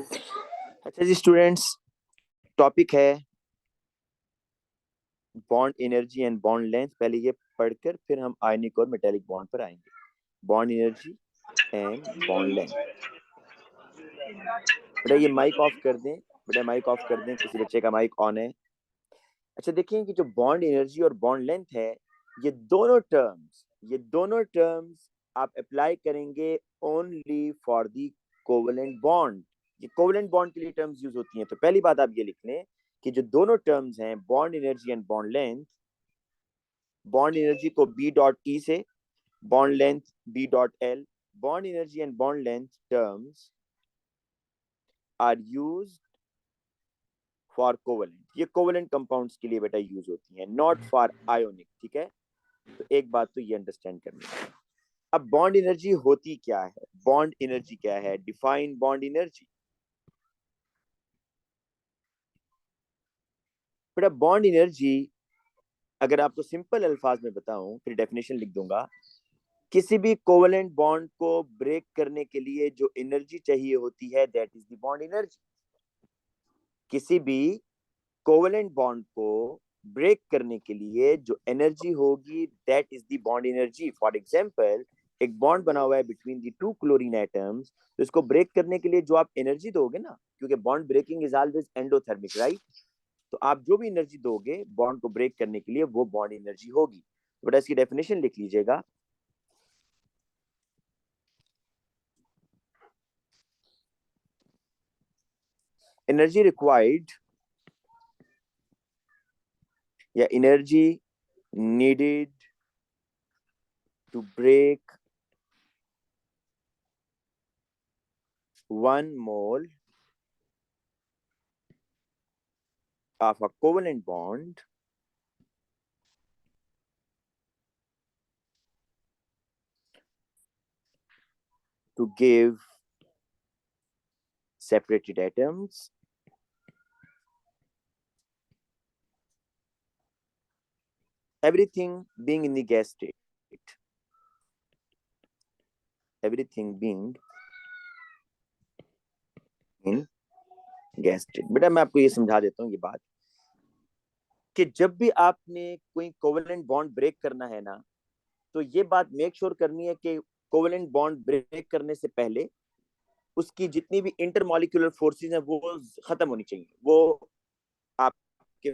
अच्छा जी students, topic है bond energy and bond length. पहले ये पढ़कर फिर हम आयनिक और मेटेलिक बॉन्ड पर आएंगे। Bond energy and bond length. बेटा ये माइक ऑफ कर दें, बेटा माइक ऑफ कर दें, किसी बच्चे का माइक ऑन है। अच्छा देखिए कि जो बॉन्ड एनर्जी और बॉन्ड लेंथ है, ये दोनों टर्म्स आप अप्लाई करेंगे only for the covalent bond. ये कोवेलेंट बॉन्ड के लिए टर्म्स यूज होती हैं। तो पहली बात आप ये लिख लें कि जो दोनों टर्म्स हैं bond energy and bond length, bond energy को बी डॉट ई से, bond length B dot L, bond energy and bond length terms are use for covalent. ये कोवेलेंट कंपाउंड्स के लिए बेटा यूज होती हैं, नॉट फॉर आयोनिक। ठीक है, तो एक बात तो ये अंडरस्टैंड करनी है। अब बॉन्ड एनर्जी होती क्या है, बॉन्ड एनर्जी क्या है, डिफाइन बॉन्ड एनर्जी। बेटा बॉन्ड एनर्जी अगर आपको सिंपल अल्फाज में बताऊं, फिर डेफिनेशन लिख दूंगा। किसी भी कोवेलेंट बॉन्ड को ब्रेक करने के लिए जो एनर्जी चाहिए होती है, that is the bond energy. किसी भी कोवेलेंट बॉन्ड को ब्रेक करने के लिए जो एनर्जी होगी, that is the bond energy. For example, एक बॉन्ड बना हुआ है between the two chlorine atoms, तो इसको ब्रेक करने के लिए जो आप एनर्जी दोगे ना, क्योंकि bond breaking is always endothermic, right. तो आप जो भी एनर्जी दोगे बॉन्ड को ब्रेक करने के लिए, वो बॉन्ड एनर्जी होगी। तो बेटा इसकी डेफिनेशन लिख लीजिएगा। एनर्जी रिक्वायर्ड या energy needed to break 1 mole of a covalent bond to give separated atoms everything being in the gas state, everything being in gas state। बेटा मैं आपको ये समझा देता हूँ ये बात, कि जब भी आपने कोई कोवेलेंट बॉन्ड ब्रेक करना है ना, तो ये बात मेक श्योर करनी है कि कोवेलेंट बॉन्ड ब्रेक करने से पहले उसकी जितनी भी इंटरमॉलिक्यूलर फोर्सेस हैं वो खत्म होनी चाहिए। वो आपके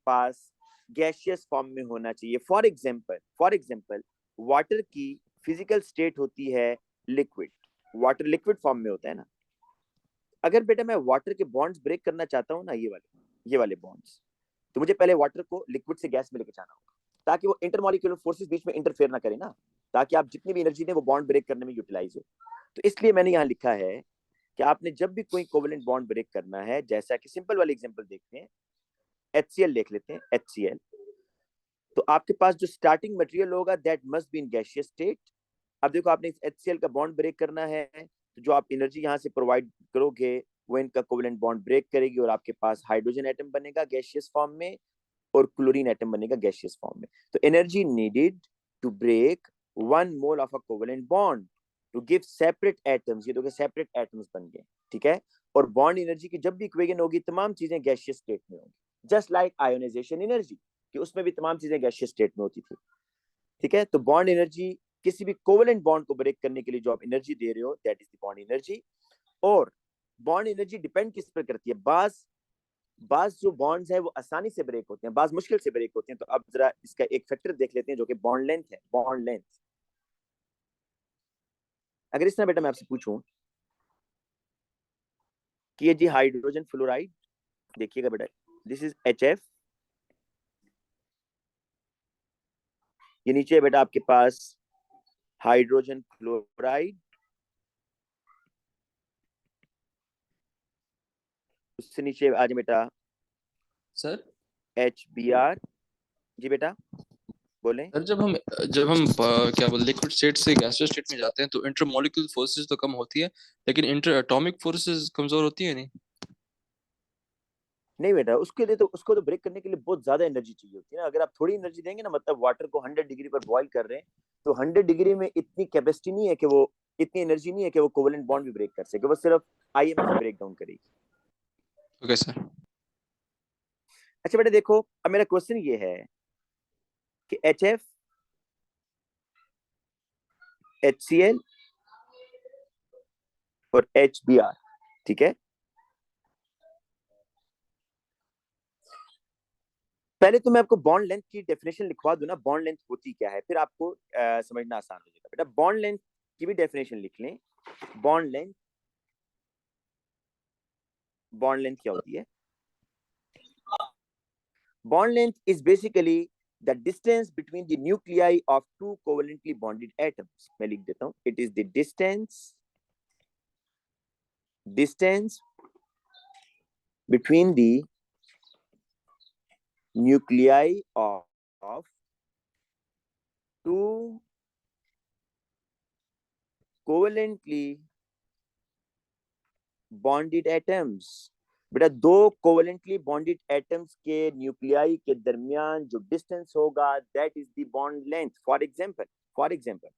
पास गैसियस फॉर्म में होना चाहिए। फॉर एग्जांपल वाटर की फिजिकल स्टेट होती है लिक्विड, वाटर लिक्विड फॉर्म में होता है ना। अगर बेटा मैं वाटर के बॉन्ड्स ब्रेक करना चाहता हूँ ना, ये वाले बॉन्ड्स, तो मुझे पहले वाटर को लिक्विड से गैस में लेके जाना होगा, ताकि वो इंटरमॉलिक्यूलर फोर्सेस बीच में इंटरफेयर ना करे ना, ताकि आप जितनी भी एनर्जी दें वो बॉन्ड ब्रेक करने में यूटिलाइज हो। तो इसलिए मैंने यहाँ लिखा है कि आपने जब भी कोई कोवेलेंट बॉन्ड ब्रेक करना है, जैसा कि सिंपल वाले एग्जांपल देखते हैं, HCl देख लेते हैं, HCl। तो आपके पास जो स्टार्टिंग मटेरियल होगा that must be in gaseous state. अब देखो आपने HCl का बॉन्ड ब्रेक करना है, तो जो आप एनर्जी यहाँ से प्रोवाइड करोगे वो इनका कोवेलेंट बॉन्ड ब्रेक करेगी, और आपके पास हाइड्रोजन एटम बनेगा गैसियस फॉर्म में, और क्लोरीन एटम बनेगा गैसियस फॉर्म में। तो energy needed to break 1 mole of a covalent bond to give separate atoms, ये तो सेपरेट एटम्स बन गए। ठीक है, और बॉन्ड एनर्जी की जब भी इक्वेशन होगी, तमाम चीजें गैसियस स्टेट में होंगी, जस्ट लाइक आयोनाइजेशन एनर्जी, कि उसमें भी तमाम चीजें गैसियस स्टेट में होती थी। ठीक है, तो बॉन्ड एनर्जी किसी भी कोवेलेंट बॉन्ड को ब्रेक करने के लिए जो आप एनर्जी दे रहे हो, that is the bond energy. और बॉन्ड एनर्जी डिपेंड किस पर करती है, बाज बाज जो बॉन्ड्स है वो आसानी से ब्रेक होते हैं, बाज मुश्किल से ब्रेक होते हैं। तो अब जरा इसका एक फैक्टर देख लेते हैं जो कि बॉन्ड लेंथ है। बॉन्ड लेंथ, अगर इस तरह बेटा मैं आपसे पूछूं कि ये जी हाइड्रोजन फ्लोराइड, देखिएगा बेटा, दिस इज HF, ये नीचे है बेटा आपके पास हाइड्रोजन क्लोराइड, उससे नीचे आ जाए बेटा सर HBr। जी बेटा बोलें। सर जब हम क्या बोल लिक्विड स्टेट से गैसियस स्टेट में जाते हैं तो इंटरमॉलिक्यूलर फोर्सेस तो कम होती है, लेकिन इंटर एटॉमिक फोर्सेस कमजोर होती है नहीं। नहीं बेटा, उसके लिए तो उसको तो ब्रेक करने के लिए बहुत ज्यादा एनर्जी चाहिए होती है ना। अगर आप थोड़ी एनर्जी देंगे ना, मतलब वाटर को 100 डिग्री पर बॉईल कर रहे हैं, तो 100 डिग्री में इतनी कैपेसिटी नहीं है कि वो इतनी एनर्जी नहीं है कि वो कोवेलेंट बॉन्ड भी ब्रेक कर सके, वो सिर्फ आईएमएफ ब्रेक डाउन करेगी। Okay sir. अच्छा बेटा देखो, अब मेरा क्वेश्चन ये है कि HF, HCl और HBr, ठीक है, पहले तो मैं आपको बॉन्ड लेंथ की डेफिनेशन लिखवा दूं ना, बॉन्ड लेंथ होती क्या है, फिर आपको समझना आसान हो जाएगा। बेटा बॉन्ड लेंथ की भी डेफिनेशन लिख लें। बॉन्ड लेंथ, बॉन्ड लेंथ क्या होती है? Bond length is basically the distance between the nuclei of two covalently bonded atoms. मैं लिख देता हूं, it is the distance between the nuclei of two covalently bonded atoms। बेटा दो कोवेलेंटली बॉन्डेड एटम्स के न्यूक्लियाई के दरमियान जो डिस्टेंस होगा, that is the bond length. For example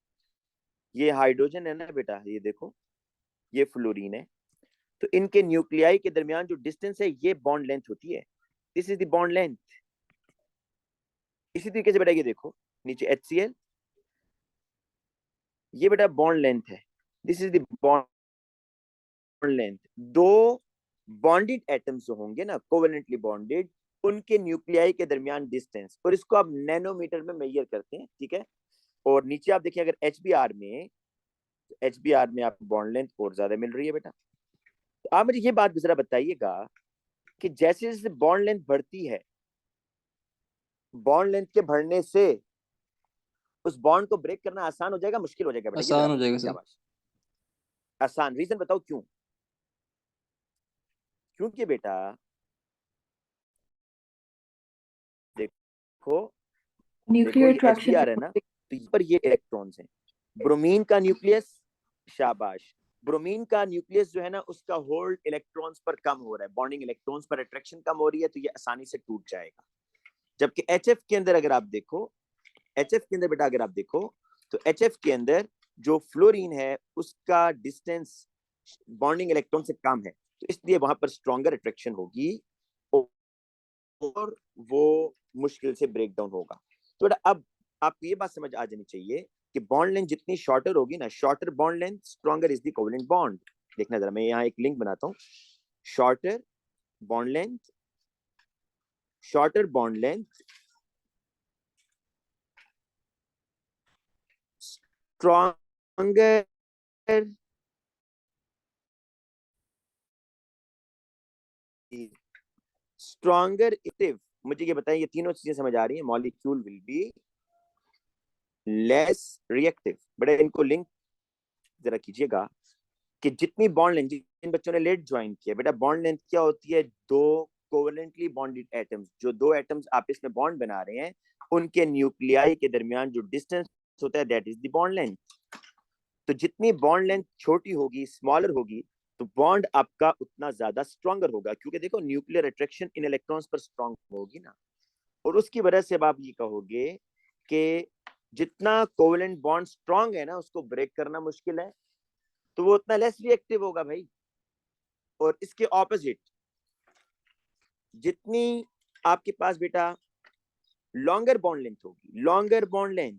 ये हाइड्रोजन है ना बेटा, ये देखो ये फ्लोरीन है, तो इनके न्यूक्लियाई के दरमियान जो डिस्टेंस है ये बॉन्ड लेंथ होती है। This is the bond length. इसी तरीके से बेटा ये देखो नीचे HCl, ये बेटा बॉन्ड लेंथ है। This is the bond length. दो बॉन्डेड एटम्स जो होंगे ना कोवेलेंटली बॉन्डेड, उनके न्यूक्लियाई के दरमियान डिस्टेंस, और इसको आप नैनोमीटर में मेजर करते हैं, ठीक है। और नीचे आप देखिए अगर एचबीआर में आपको बॉन्ड लेंथ और ज्यादा मिल रही है बेटा। तो आप मुझे ये बात जरा बताइएगा कि जैसे जैसे बॉन्ड लेंथ बढ़ती है, बॉन्ड लेंथ के बढ़ने से उस बॉन्ड को ब्रेक करना आसान हो जाएगा, मुश्किल हो जाएगा बेटा? ये जरा आसान हो जाएगा बताइए। सर। शाबाश, आसान। रीजन बताओ क्यों? क्योंकि बेटा देखो, देखो न्यूक्लियर ये अट्रैक्शन HBr है ना, तो यहाँ पर ये इलेक्ट्रॉन्स हैं। ब्रोमीन का न्यूक्लियस, शाबाश, ब्रोमीन का न्यूक्लियस जो है ना उसका होल्ड इलेक्ट्रॉन्स पर कम हो रहा है, बॉन्डिंग इलेक्ट्रॉन्स पर अट्रैक्शन कम हो रही है, तो ये आसानी से टूट जाएगा। जबकि HF के अंदर अगर आप देखो, HF के अंदर बेटा अगर आप देखो, तो HF के अंदर जो फ्लोरीन है उसका डिस्टेंस बॉन्डिंग इलेक्ट्रॉन से कम है, तो इसलिए वहां पर स्ट्रॉन्गर अट्रैक्शन होगी और वो मुश्किल से ब्रेक डाउन होगा। तो अब आपको ये बात समझ आ जानी चाहिए कि बॉन्ड लेंथ जितनी शॉर्टर होगी ना, shorter bond length stronger is the covalent bond. देखना जरा, मैं यहाँ एक लिंक बनाता हूँ। Shorter bond length, shorter bond length stronger stronger active. मुझे ये बताएं, ये तीनों चीजें समझ आ रही हैं? Molecule will be less reactive. बड़े इनको लिंक जरा कीजिएगा कि जितनी बॉन्ड लेंथ, जिन बच्चों ने लेट ज्वाइन किया बेटा, बॉन्ड लेंथ क्या होती है? दो कोवेलेंटली बॉन्डेड एटम्स, जो दो एटम्स आपस में बॉन्ड बना रहे हैं, उनके न्यूक्लियाई के दरमियान जो डिस्टेंस होता है, that is the bond length. तो जितनी बॉन्ड लेंथ छोटी होगी, स्मॉलर होगी, तो बॉन्ड आपका उतना ज्यादा स्ट्रॉन्गर होगा, क्योंकि देखो न्यूक्लियर अट्रैक्शन इन इलेक्ट्रॉन्स पर स्ट्रॉन्ग होगी ना। और उसकी वजह से अब आप ये कहोगे कि जितना कोवेलेंट बॉन्ड स्ट्रॉन्ग है ना, उसको ब्रेक करना मुश्किल है, तो वो उतना लेस रिएक्टिव होगा भाई। और इसके ऑपोजिट, जितनी आपके पास बेटा लॉन्गर बॉन्ड लेंथ होगी, लॉन्गर बॉन्ड लेंथ,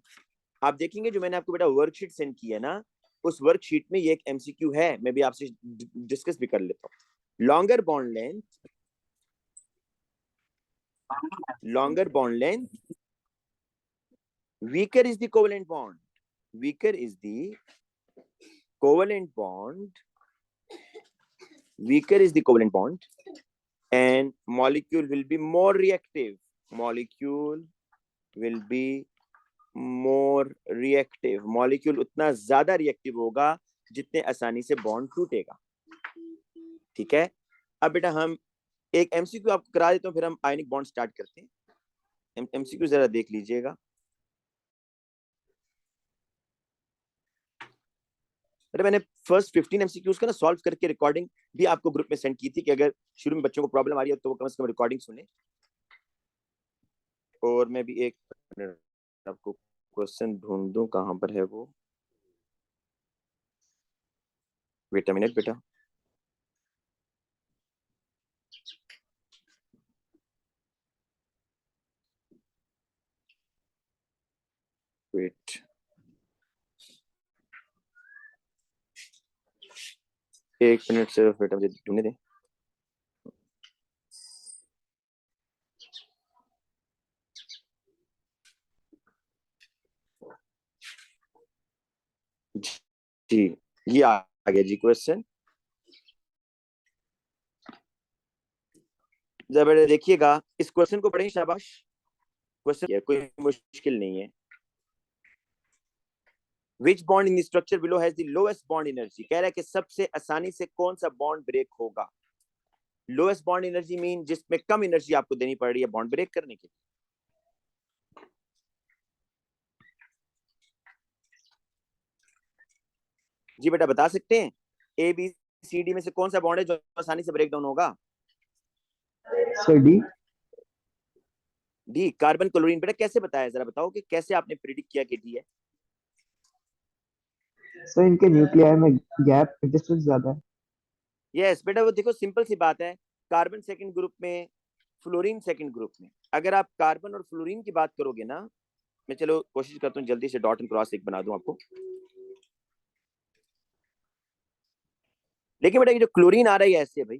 आप देखेंगे जो मैंने आपको बेटा वर्कशीट सेंड की है ना, उस वर्कशीट में ये एक MCQ है, मैं भी आपसे डिस्कस भी कर लेता हूँ। Longer bond length, longer bond length, weaker is the covalent bond, weaker is the covalent bond, weaker is the covalent bond, and molecule will be more reactive, molecule will be more reactive, molecule उतना ज्यादा reactive होगा जितने आसानी से bond टूटेगा। ठीक है, अब बेटा हम एक MCQ आपको करा देता हूँ, फिर हम आयनिक बॉन्ड स्टार्ट करते हैं। MCQ जरा देख लीजिएगा। अरे मैंने फर्स्ट 15 MCQs का ना सॉल्व करके रिकॉर्डिंग भी आपको ग्रुप में सेंड की थी कि अगर शुरू में बच्चों को प्रॉब्लम आ रही है तो वो कम से कम रिकॉर्डिंग सुने। और मैं भी एक आपको क्वेश्चन ढूंढ दूं, कहां पर है वो। वेट अ मिनट बेटा, वेट, एक मिनट सिर्फ बेटा, मुझे ढूंढने दे। जी, ये आ गया जी क्वेश्चन। जब बेटा देखिएगा, इस क्वेश्चन को पढ़ें, शाबाश। क्वेश्चन कोई मुश्किल नहीं है। विच bond in structure below has the lowest bond energy, कह रहा है कि सबसे आसानी से कौन सा बॉन्ड ब्रेक होगा। लोएस्ट बॉन्ड एनर्जी मीन जिसमें कम एनर्जी आपको देनी पड़ रही है बॉन्ड ब्रेक करने के लिए। जी बेटा बता सकते हैं, ए बी सी डी में से कौन सा बॉन्ड है जो आसानी से ब्रेक डाउन होगा? Sir D. D, carbon chlorine. बेटा कैसे बताया, जरा बताओ कि कैसे आपने प्रिडिक्ट किया कि डी है? सर इनके न्यूक्लियर में गैप डिस्टेंस ज्यादा है। यस बेटा, वो देखो सिंपल सी बात है, कार्बन सेकंड ग्रुप में, फ्लोरीन सेकंड ग्रुप में। अगर आप कार्बन और फ्लोरीन की बात करोगे ना, मैं चलो कोशिश करता हूँ जल्दी से डॉट एंड क्रॉस एक बना दूं आपको। लेकिन बेटा ये जो क्लोरीन आ रहा है ऐसे है भाई,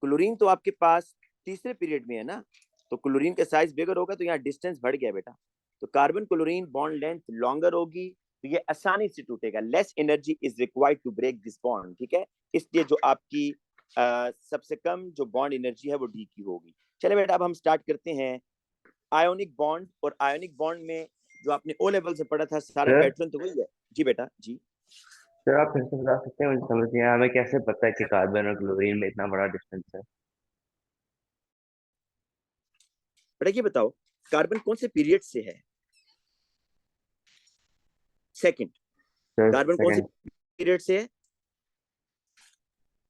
क्लोरीन तो आपके पास तीसरे पीरियड में है ना, तो क्लोरीन का साइज बिगर होगा, तो यहाँ डिस्टेंस बढ़ गया बेटा। तो carbon chlorine bond length longer होगी, तो ये आसानी से टूटेगा। Less energy is required to break this bond, ठीक है। इसलिए जो आपकी सबसे कम जो बॉन्ड एनर्जी है वो डी की होगी। चले बेटा अब हम स्टार्ट करते हैं आयोनिक बॉन्ड। और आयोनिक बॉन्ड में जो आपने ओ लेवल से पढ़ा था सारा पैटर्न तो वही है। जी बेटा जी। सर आप फिर से बता सकते हैं, मुझे समझ नहीं आया, हमें कैसे पता है कि कार्बन और क्लोरीन में इतना बड़ा डिस्टेंस है? बेटा ये बताओ, कार्बन कौन से पीरियड से है? सेकंड। सर कार्बन कौन से सेकंड। पीरियड से है?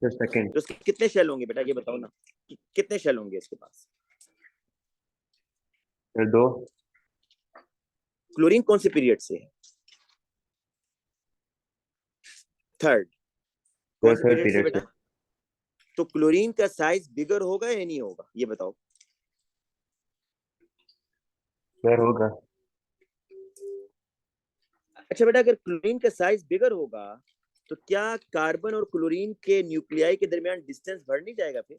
Sir second. तो उसके कितने शेल होंगे बेटा, ये बताओ ना, कितने शेल होंगे इसके पास? सर दो। क्लोरीन कौन से पीरियड से है? थर्ड। कौन सर से थर्ड पीरियड से पीरियड बेटा? से। तो क्लोरीन का साइज बिगर होगा या नहीं होगा, ये बताओ। सर होगा। अच्छा बेटा, अगर क्लोरीन का साइज बिगर होगा तो क्या कार्बन और क्लोरीन के न्यूक्लियाई के दरमियान डिस्टेंस बढ़ नहीं जाएगा फिर?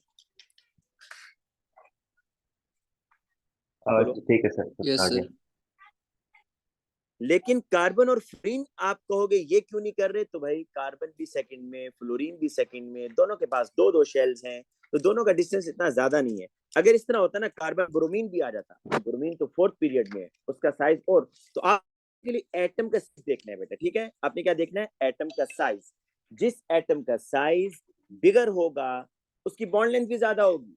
बोलो। ठीक है सर, यस आगे। सर। लेकिन कार्बन और फ्लोरीन आप कहोगे ये क्यों नहीं कर रहे, तो भाई कार्बन भी सेकंड में, फ्लोरीन भी सेकंड में, दोनों के पास दो दो शेल्स हैं, तो दोनों का डिस्टेंस इतना ज्यादा नहीं है। अगर इस तरह होता ना, कार्बन ब्रोमीन भी आ जाता, ब्रोमीन तो फोर्थ पीरियड में है, उसका साइज और, तो आपके लिए एटम का साइज देखना है बेटा, ठीक है। आपने क्या देखना है? एटम का साइज। जिस एटम का साइज बिगर होगा उसकी बॉन्ड लेंथ भी ज्यादा होगी,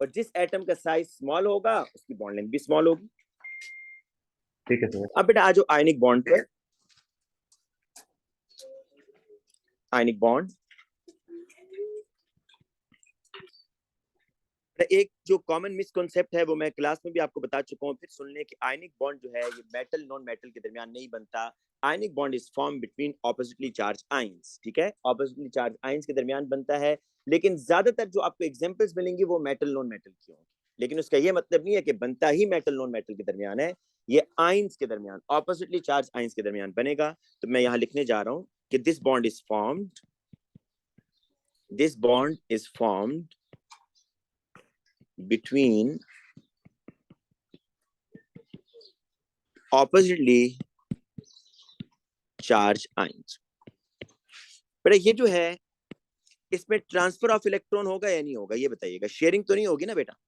और जिस एटम का साइज स्मॉल होगा उसकी बॉन्ड लेंथ भी स्मॉल होगी। ठीक है सर। अब बेटा आ जाओ आयनिक बॉन्ड पे। आयनिक बॉन्ड, एक जो कॉमन मिसकॉन्सेप्ट है वो मैं क्लास में भी आपको बता चुका हूँ, फिर सुन लें कि आयनिक बॉन्ड जो है ये मेटल नॉन मेटल के दरमियान नहीं बनता। Ionic bond is form between oppositely charge ions, ठीक है, ऑपोजिटली चार्ज आयंस के दरमियान बनता है। लेकिन ज्यादातर जो आपको एग्जांपल्स मिलेंगी वो मेटल नॉन मेटल की होंगी, लेकिन उसका ये मतलब नहीं है कि बनता ही मेटल नॉन मेटल के दरमियान है, ये आयंस के दरमियान, ऑपोजिटली चार्ज आयंस के दरमियान बनेगा। तो मैं यहाँ लिखने जा रहा हूँ कि this bond is formed, this bond is formed between oppositely charged ions। बेटा ये जो है इसमें ट्रांसफर ऑफ इलेक्ट्रॉन होगा या नहीं होगा, ये बताइएगा। शेयरिंग तो नहीं होगी ना बेटा?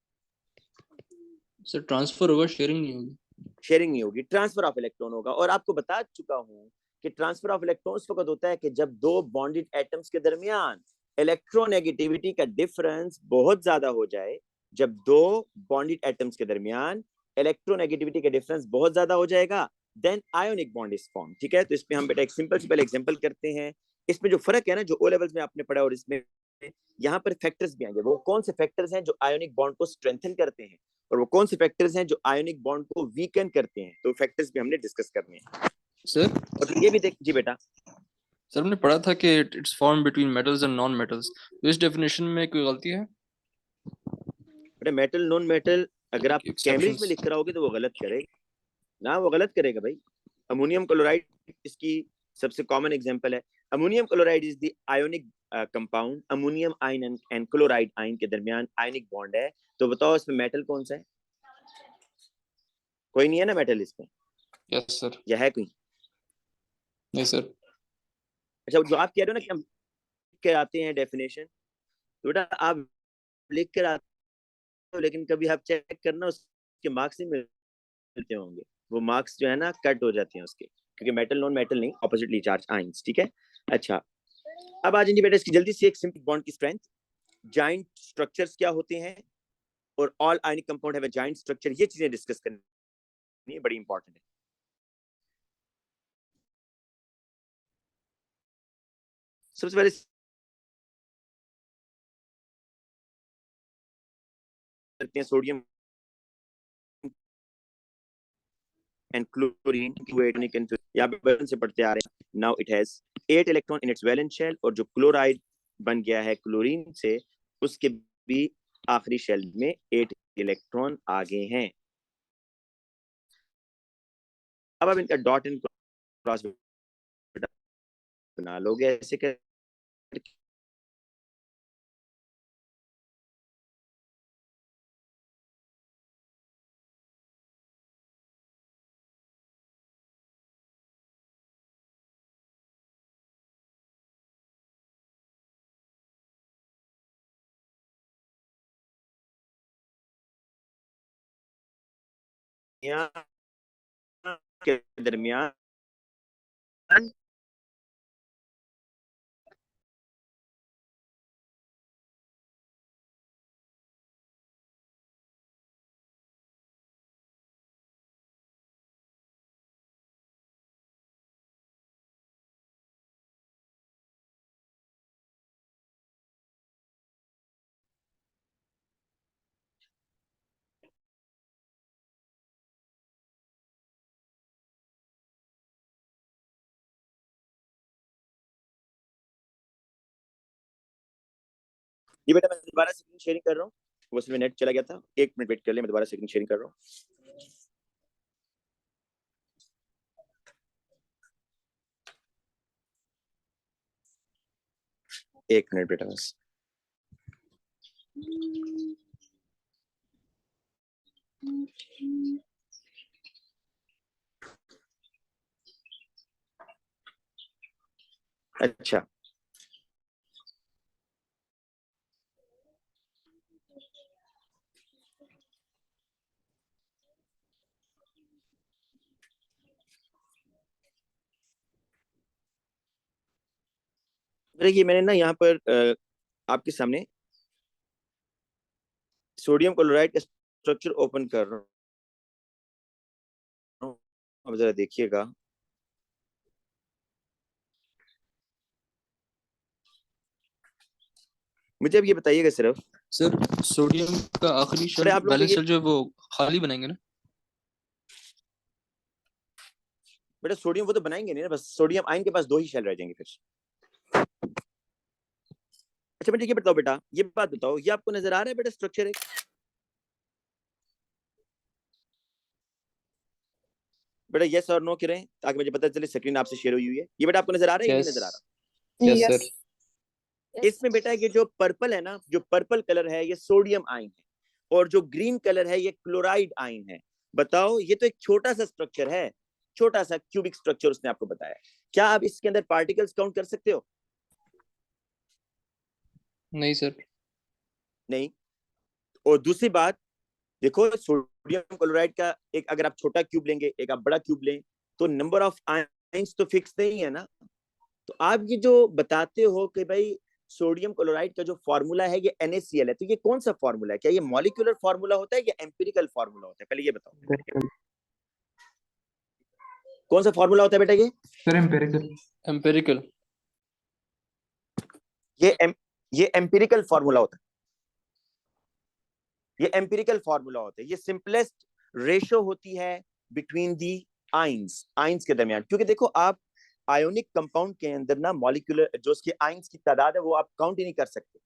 सर ट्रांसफर होगा, शेयरिंग नहीं होगी। शेयरिंग नहीं होगी, ट्रांसफर ऑफ इलेक्ट्रॉन होगा। और आपको बता चुका हूं कि ट्रांसफर ऑफ इलेक्ट्रॉन उस वक्त होता है कि जब दो बॉन्डेड एटम्स के दरमियान इलेक्ट्रोनेगेटिविटी का डिफरेंस बहुत ज्यादा हो जाए। जब दो बॉन्डेड एटम्स के दरमियान इलेक्ट्रोनेगेटिविटी का डिफरेंस बहुत ज्यादा हो जाएगा, then ionic bond is form, ठीक है। तो इसमें हम बेटा एक सिंपल सी पहले एग्जांपल करते हैं। इसमें जो फर्क है ना, जो ओ लेवल्स में आपने पढ़ा और इसमें, यहाँ पर फैक्टर्स भी आएंगे। वो कौन से फैक्टर्स हैं जो आयोनिक बॉन्ड को स्ट्रेंथन करते हैं, और वो कौन से फैक्टर्स हैं जो आयोनिक बॉन्ड को वीकन करते हैं, तो फैक्टर्स भी हमने डिस्कस करने हैं। सर और ये भी देख जी बेटा। सर हमने पढ़ा था कि it's form between metals and non metals, तो इस डेफिनेशन में कोई गलती है? बेटा मेटल नॉन मेटल अगर आप कैम्ब्रिज में एक्सेप्शंस। लिख कर आओगे तो वो गलत करेगा ना, वो गलत करेगा भाई। अमोनियम क्लोराइड इसकी सबसे कॉमन एग्जांपल है। Ammonium chloride is the ionic compound. Ammonium ion and chloride ion के दरमियान आयनिक बॉन्ड है। तो बताओ इसमें मेटल कौन सा है? कोई नहीं है ना मेटल इसमें, यस सर। या है कोई? नहीं सर। अच्छा, जो आप कह रहे हो ना कि हम लिख के आते हैं डेफिनेशन, तो बेटा आप लिख कर आते हो, लेकिन कभी आप चेक करना उसके मार्क्स नहीं मिलते होंगे। वो मार्क्स जो है ना कट हो जाते हैं उसके, क्योंकि मेटल नॉन मेटल नहीं, ऑपोजिटली चार्ज आयंस। ठीक है, अच्छा अब आ जाइए बेटा इसकी जल्दी से एक सिंपल बॉन्ड की स्ट्रेंथ। जाइंट स्ट्रक्चर्स क्या होते हैं और all ionic compound have a giant structure, ये चीजें डिस्कस करनी है, बड़ी इंपॉर्टेंट है। सबसे पहले करते हैं सोडियम एंड क्लोरीन की यहाँ पे बचपन से पढ़ते आ रहे हैं। Now it has 8 electron in its valence shell, और जो क्लोराइड बन गया है क्लोरीन से, उसके भी आखिरी शेल में 8 इलेक्ट्रॉन आ गए हैं। अब आप इनका डॉट एंड क्रॉस बना लोगे ऐसे कर। यहाँ के दरमियान ये बेटा मैं दोबारा स्क्रीन शेयरिंग कर रहा हूँ, वो उसमें नेट चला गया था। 1 मिनट वेट कर ले, मैं दोबारा स्क्रीन शेयरिंग कर रहा हूँ। एक मिनट बेटा बस। अच्छा, देखिए मैंने ना यहाँ पर आपके सामने सोडियम क्लोराइड का स्ट्रक्चर ओपन कर रहा हूँ, अब जरा देखिएगा। मुझे अब ये बताइएगा सिर्फ, सर सोडियम का आखिरी शेल, अरे आप लोग को वैलेंस ये शेल जो है वो खाली बनाएंगे ना? बेटा सोडियम वो तो बनाएंगे नहीं ना, बस सोडियम आयन के पास 2 ही शेल रह जाएंगे फिर। अच्छा बेटा ये बताओ, बेटा ये बात बताओ, ये आपको नजर आ रहा है बेटा स्ट्रक्चर एक? बेटा यस और नो करें ताकि मुझे पता चले स्क्रीन आपसे शेयर हुई है। ये बेटा आपको नजर आ रहा है या नहीं यस। नजर आ रहा? Yes sir. इसमें बेटा ये जो पर्पल है ना, जो पर्पल कलर है ये सोडियम आयन है, और जो ग्रीन कलर है ये क्लोराइड आयन है। बताओ, ये तो एक छोटा सा स्ट्रक्चर है, छोटा सा क्यूबिक स्ट्रक्चर उसने आपको बताया। क्या आप इसके अंदर पार्टिकल्स काउंट कर सकते हो? नहीं सर। नहीं। और दूसरी बात, देखो सोडियम क्लोराइड का एक अगर आप छोटा क्यूब लेंगे, एक आप बड़ा क्यूब लें, तो नंबर ऑफ आयंस तो फिक्स नहीं है ना। तो आप ये जो बताते हो कि भाई सोडियम क्लोराइड का जो फॉर्मूला है ये NaCl है, तो ये कौन सा फॉर्मूला है? क्या ये मॉलिक्यूलर फॉर्मूला होता है या एम्पिरिकल फॉर्मूला होता है? पहले ये बताओ, कौन सा फॉर्मूला होता है बेटा ये? Sir empirical. एम्पिरिकल। ये ये एम्पिरिकल फॉर्मूला होता है, ये एम्पिरिकल फॉर्मूला होता है। ये सिंपलेस्ट रेशो होती है बिटवीन दी आइंस, आइंस के दरमियान। क्योंकि देखो आप आयोनिक कंपाउंड के अंदर ना मॉलिक्यूलर जो उसके आयंस की तादाद है वो आप काउंट ही नहीं कर सकते,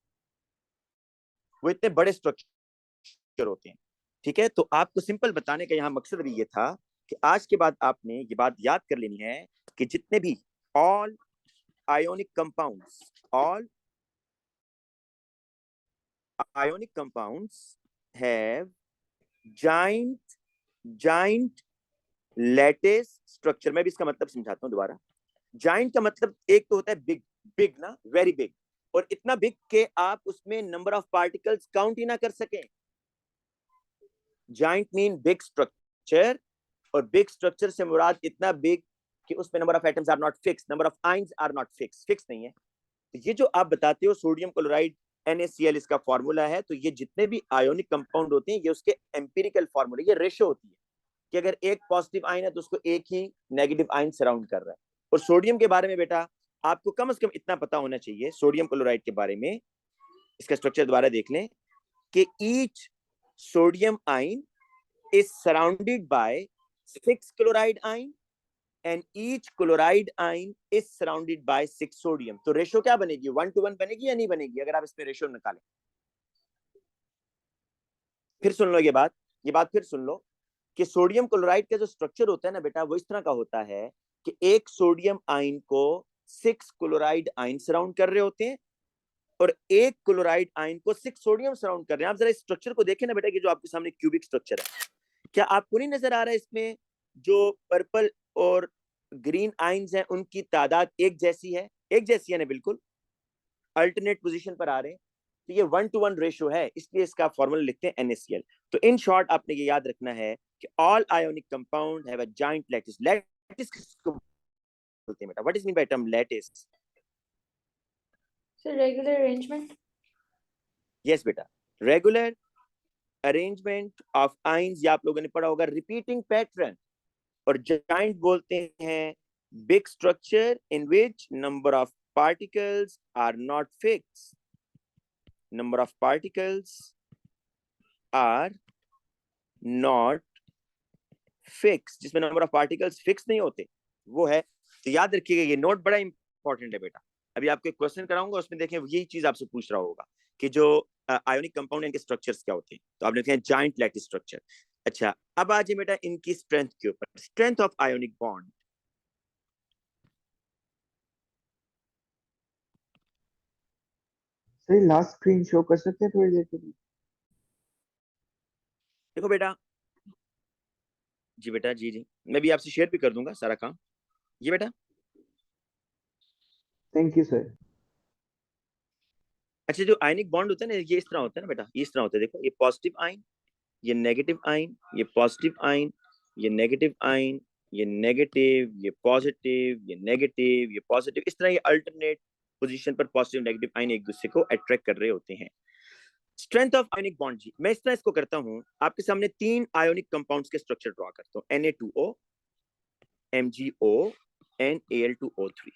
वो इतने बड़े स्ट्रक्चर होते हैं। ठीक है, तो आपको सिंपल बताने का यहाँ मकसद भी ये था कि आज के बाद आपने ये बात याद कर लेनी है कि जितने भी all ionic compounds, all ionic compounds have giant lattice structure. मैं भी इसका मतलब समझाता हूँ दोबारा। जाइंट का मतलब एक तो होता है बिग, बिग ना, वेरी बिग, और इतना बिग के आप उसमें नंबर ऑफ पार्टिकल्स काउंट ही ना कर सकें। जाइंट मीन बिग स्ट्रक्चर, और बिग स्ट्रक्चर से मुराद इतना बिग कि उसमें number of atoms are not fix, number of ions are not fix, fix नहीं है। तो ये जो आप बताते हो सोडियम क्लोराइड NaCl इसका फॉर्मूला है, तो ये जितने भी आयोनिक कंपाउंड होते हैं ये उसके एम्पिरिकल फॉर्मूले, ये रेशो होती है कि अगर एक पॉजिटिव आयन है तो उसको एक ही नेगेटिव आयन सराउंड कर रहा है। और सोडियम के बारे में बेटा आपको कम से कम इतना पता होना चाहिए सोडियम क्लोराइड के बारे में, इसका स्ट्रक्चर दोबारा देख लें कि each sodium ion is surrounded by 6 chloride ion and each chloride ion is surrounded by 6 sodium। तो रेशो क्या बनेगी, 1:1 बनेगी या नहीं बनेगी अगर आप इसमें रेशो निकालें? फिर सुन लो ये बात फिर सुन लो कि सोडियम क्लोराइड का जो स्ट्रक्चर होता है ना बेटा वो इस तरह का होता है कि एक सोडियम आयन को 6 क्लोराइड आयन सराउंड कर रहे होते हैं और एक क्लोराइड आयन को 6 सोडियम सराउंड कर रहे हैं। आप जरा इस स्ट्रक्चर को देखें ना बेटा कि जो आपके सामने क्यूबिक स्ट्रक्चर है, क्या आपको नहीं नजर आ रहा है इसमें जो पर्पल और ग्रीन आयंस हैं उनकी तादाद एक जैसी है, एक जैसी है ना, बिल्कुल अल्टरनेट पोजीशन पर आ रहे हैं। तो ये 1:1 रेशो है, इसलिए इसका फॉर्मूला लिखते हैं NaCl। तो इन शॉर्ट आपने ये याद रखना है कि all ionic compound have a giant lattice. Lattice किसको बोलते हैं बेटा? What is mean by term lattice? So regular arrangement. Yes बेटा, रेगुलर अरेंजमेंट ऑफ आयंस, या आप लोगों ने पढ़ा होगा रिपीटिंग पैटर्न। और जाइंट बोलते हैं big structure in which number of particles are not fixed, number of particles are not fixed, जिसमें नंबर ऑफ पार्टिकल्स फिक्स नहीं होते वो है। तो याद रखिएगा ये नोट बड़ा इंपॉर्टेंट है बेटा। अभी आपको एक क्वेश्चन कराऊंगा उसमें देखें यही चीज आपसे पूछ रहा होगा कि जो आयोनिक कंपाउंड इनके स्ट्रक्चर्स क्या होते हैं। तो आपने लिखा है जाइंट लैटिस स्ट्रक्चर। अच्छा, अब आ जाए बेटा इनकी स्ट्रेंथ के ऊपर, strength of ionic bond. Sir last screen show कर सकते हैं थोड़ी देर के लिए? देखो बेटा, जी बेटा, जी मैं भी आपसे शेयर भी कर दूंगा सारा काम। ये बेटा, थैंक यू सर। अच्छा जो आयनिक बॉन्ड होता है ना ये इस तरह होता है ना बेटा, ये इस तरह होता है। देखो ये पॉजिटिव आयन, ये नेगेटिव आयन, ये पॉजिटिव आयन, ये नेगेटिव आयन, ये नेगेटिव, ये पॉजिटिव, ये नेगेटिव, ये पॉजिटिव, इस तरह ये अल्टरनेट पोजीशन पर पॉजिटिव नेगेटिव आयन एक दूसरे को अट्रैक्ट कर रहे होते हैं। स्ट्रेंथ ऑफ आयोनिक बॉन्ड जी, मैं इस तरह इसको करता हूं, आपके सामने 3 आयोनिक कंपाउंड्स के स्ट्रक्चर ड्रॉ करता हूं, Na2O, MgO and Al2O3।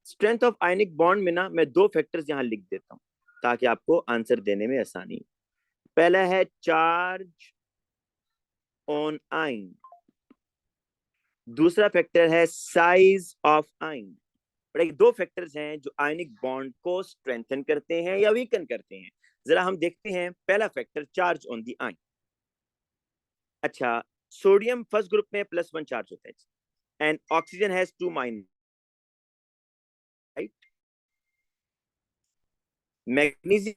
Strength of ionic bond में ना मैं 2 फैक्टर्स यहां लिख देता हूं ताकि आपको आंसर देने में आसानी। पहला है चार्ज ऑन आयन, दूसरा फैक्टर है size of ion. But 2 factors हैं जो आयनिक बॉन्ड को स्ट्रेंथन करते हैं या वीकन करते हैं। जरा हम देखते हैं पहला factor, charge on the ion. अच्छा, सोडियम फर्स्ट ग्रुप में +1 चार्ज होता है and oxygen has 2 minus, right. Magnesium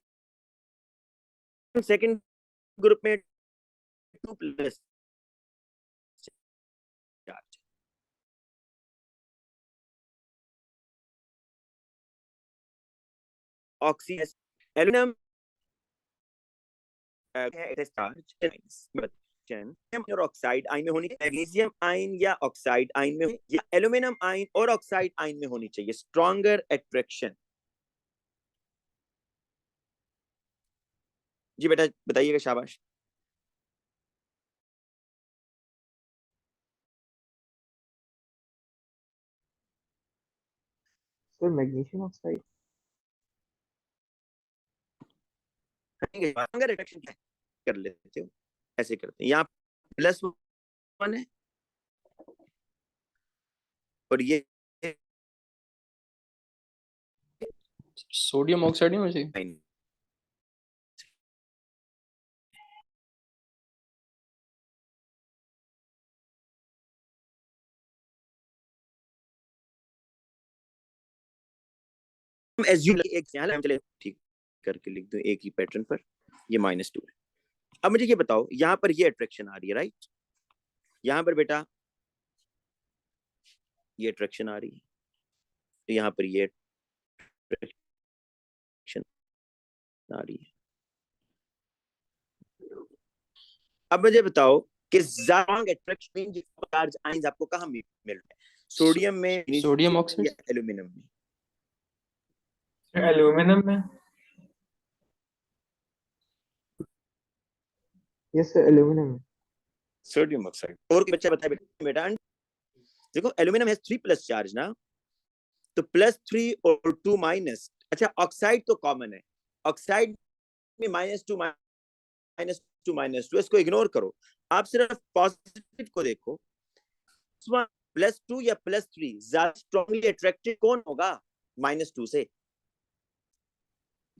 second group में 2+ चार्ज। ऑक्सीजन, एल्यूमिनियम और ऑक्साइड आयन में होनी चाहिए, मैग्नीशियम आयन या ऑक्साइड आयन में, या एल्यूमिनियम आयन और ऑक्साइड आयन में होनी चाहिए। Stronger attraction. जी बेटा बताइएगा, शाबाश। Sir magnesium oxide. Stronger attraction क्या कर लेते हो, ऐसे करते हैं, यहाँ +1 है और ये सोडियम ऑक्साइड ही मुझे। एज्यूम एक चले ठीक करके लिख दो एक ही पैटर्न पर, ये -2 है। अब मुझे ये बताओ, यहाँ पर ये अट्रैक्शन आ रही है, राइट? यहाँ पर बेटा ये अट्रैक्शन आ रही है, तो यहाँ पर ये अट्रैक्शन आ रही है। अब मुझे बताओ कि स्ट्रॉन्ग अट्रैक्शन चार्ज आयंस आपको कहाँ मिल रहे हैं? सोडियम में, सोडियम ऑक्साइड या एल्यूमिनियम में? एल्यूमिनियम में। यस सर, एल्यूमिनियम में। Sodium oxide. और कोई बच्चा बताए बेटा? देखो एल्यूमिनियम हैज 3+ चार्ज ना, तो +3 और 2 माइनस। अच्छा ऑक्साइड तो कॉमन है, ऑक्साइड में -2 -2 इसको इग्नोर करो, आप सिर्फ पॉजिटिव को देखो। +2 या +3 ज्यादा स्ट्रांगली अट्रैक्टिव कौन होगा -2 से?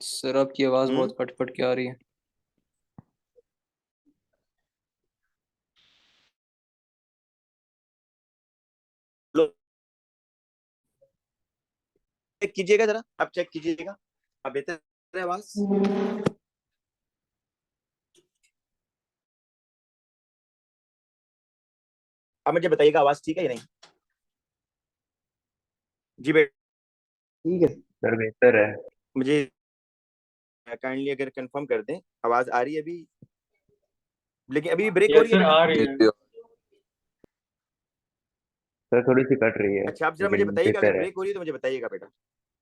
सर आपकी आवाज बहुत कट कट के आ रही है। चेक कीजिएगा जरा, आप चेक कीजिएगा, अब बेहतर है आवाज? अब मुझे बताइएगा आवाज ठीक है या नहीं? जी बेटा ठीक है सर बेहतर है। मुझे काइंडली अगर कंफर्म कर दें, आवाज आ रही है अभी, लेकिन अभी ब्रेक हो रही है सर बेटा? आ रही है। सर थोड़ी सी कट रही है, अच्छा आप जरा मुझे लेकिन बताइएगा, अगर बेहतर है। ब्रेक हो रही है तो मुझे बताइएगा बेटा।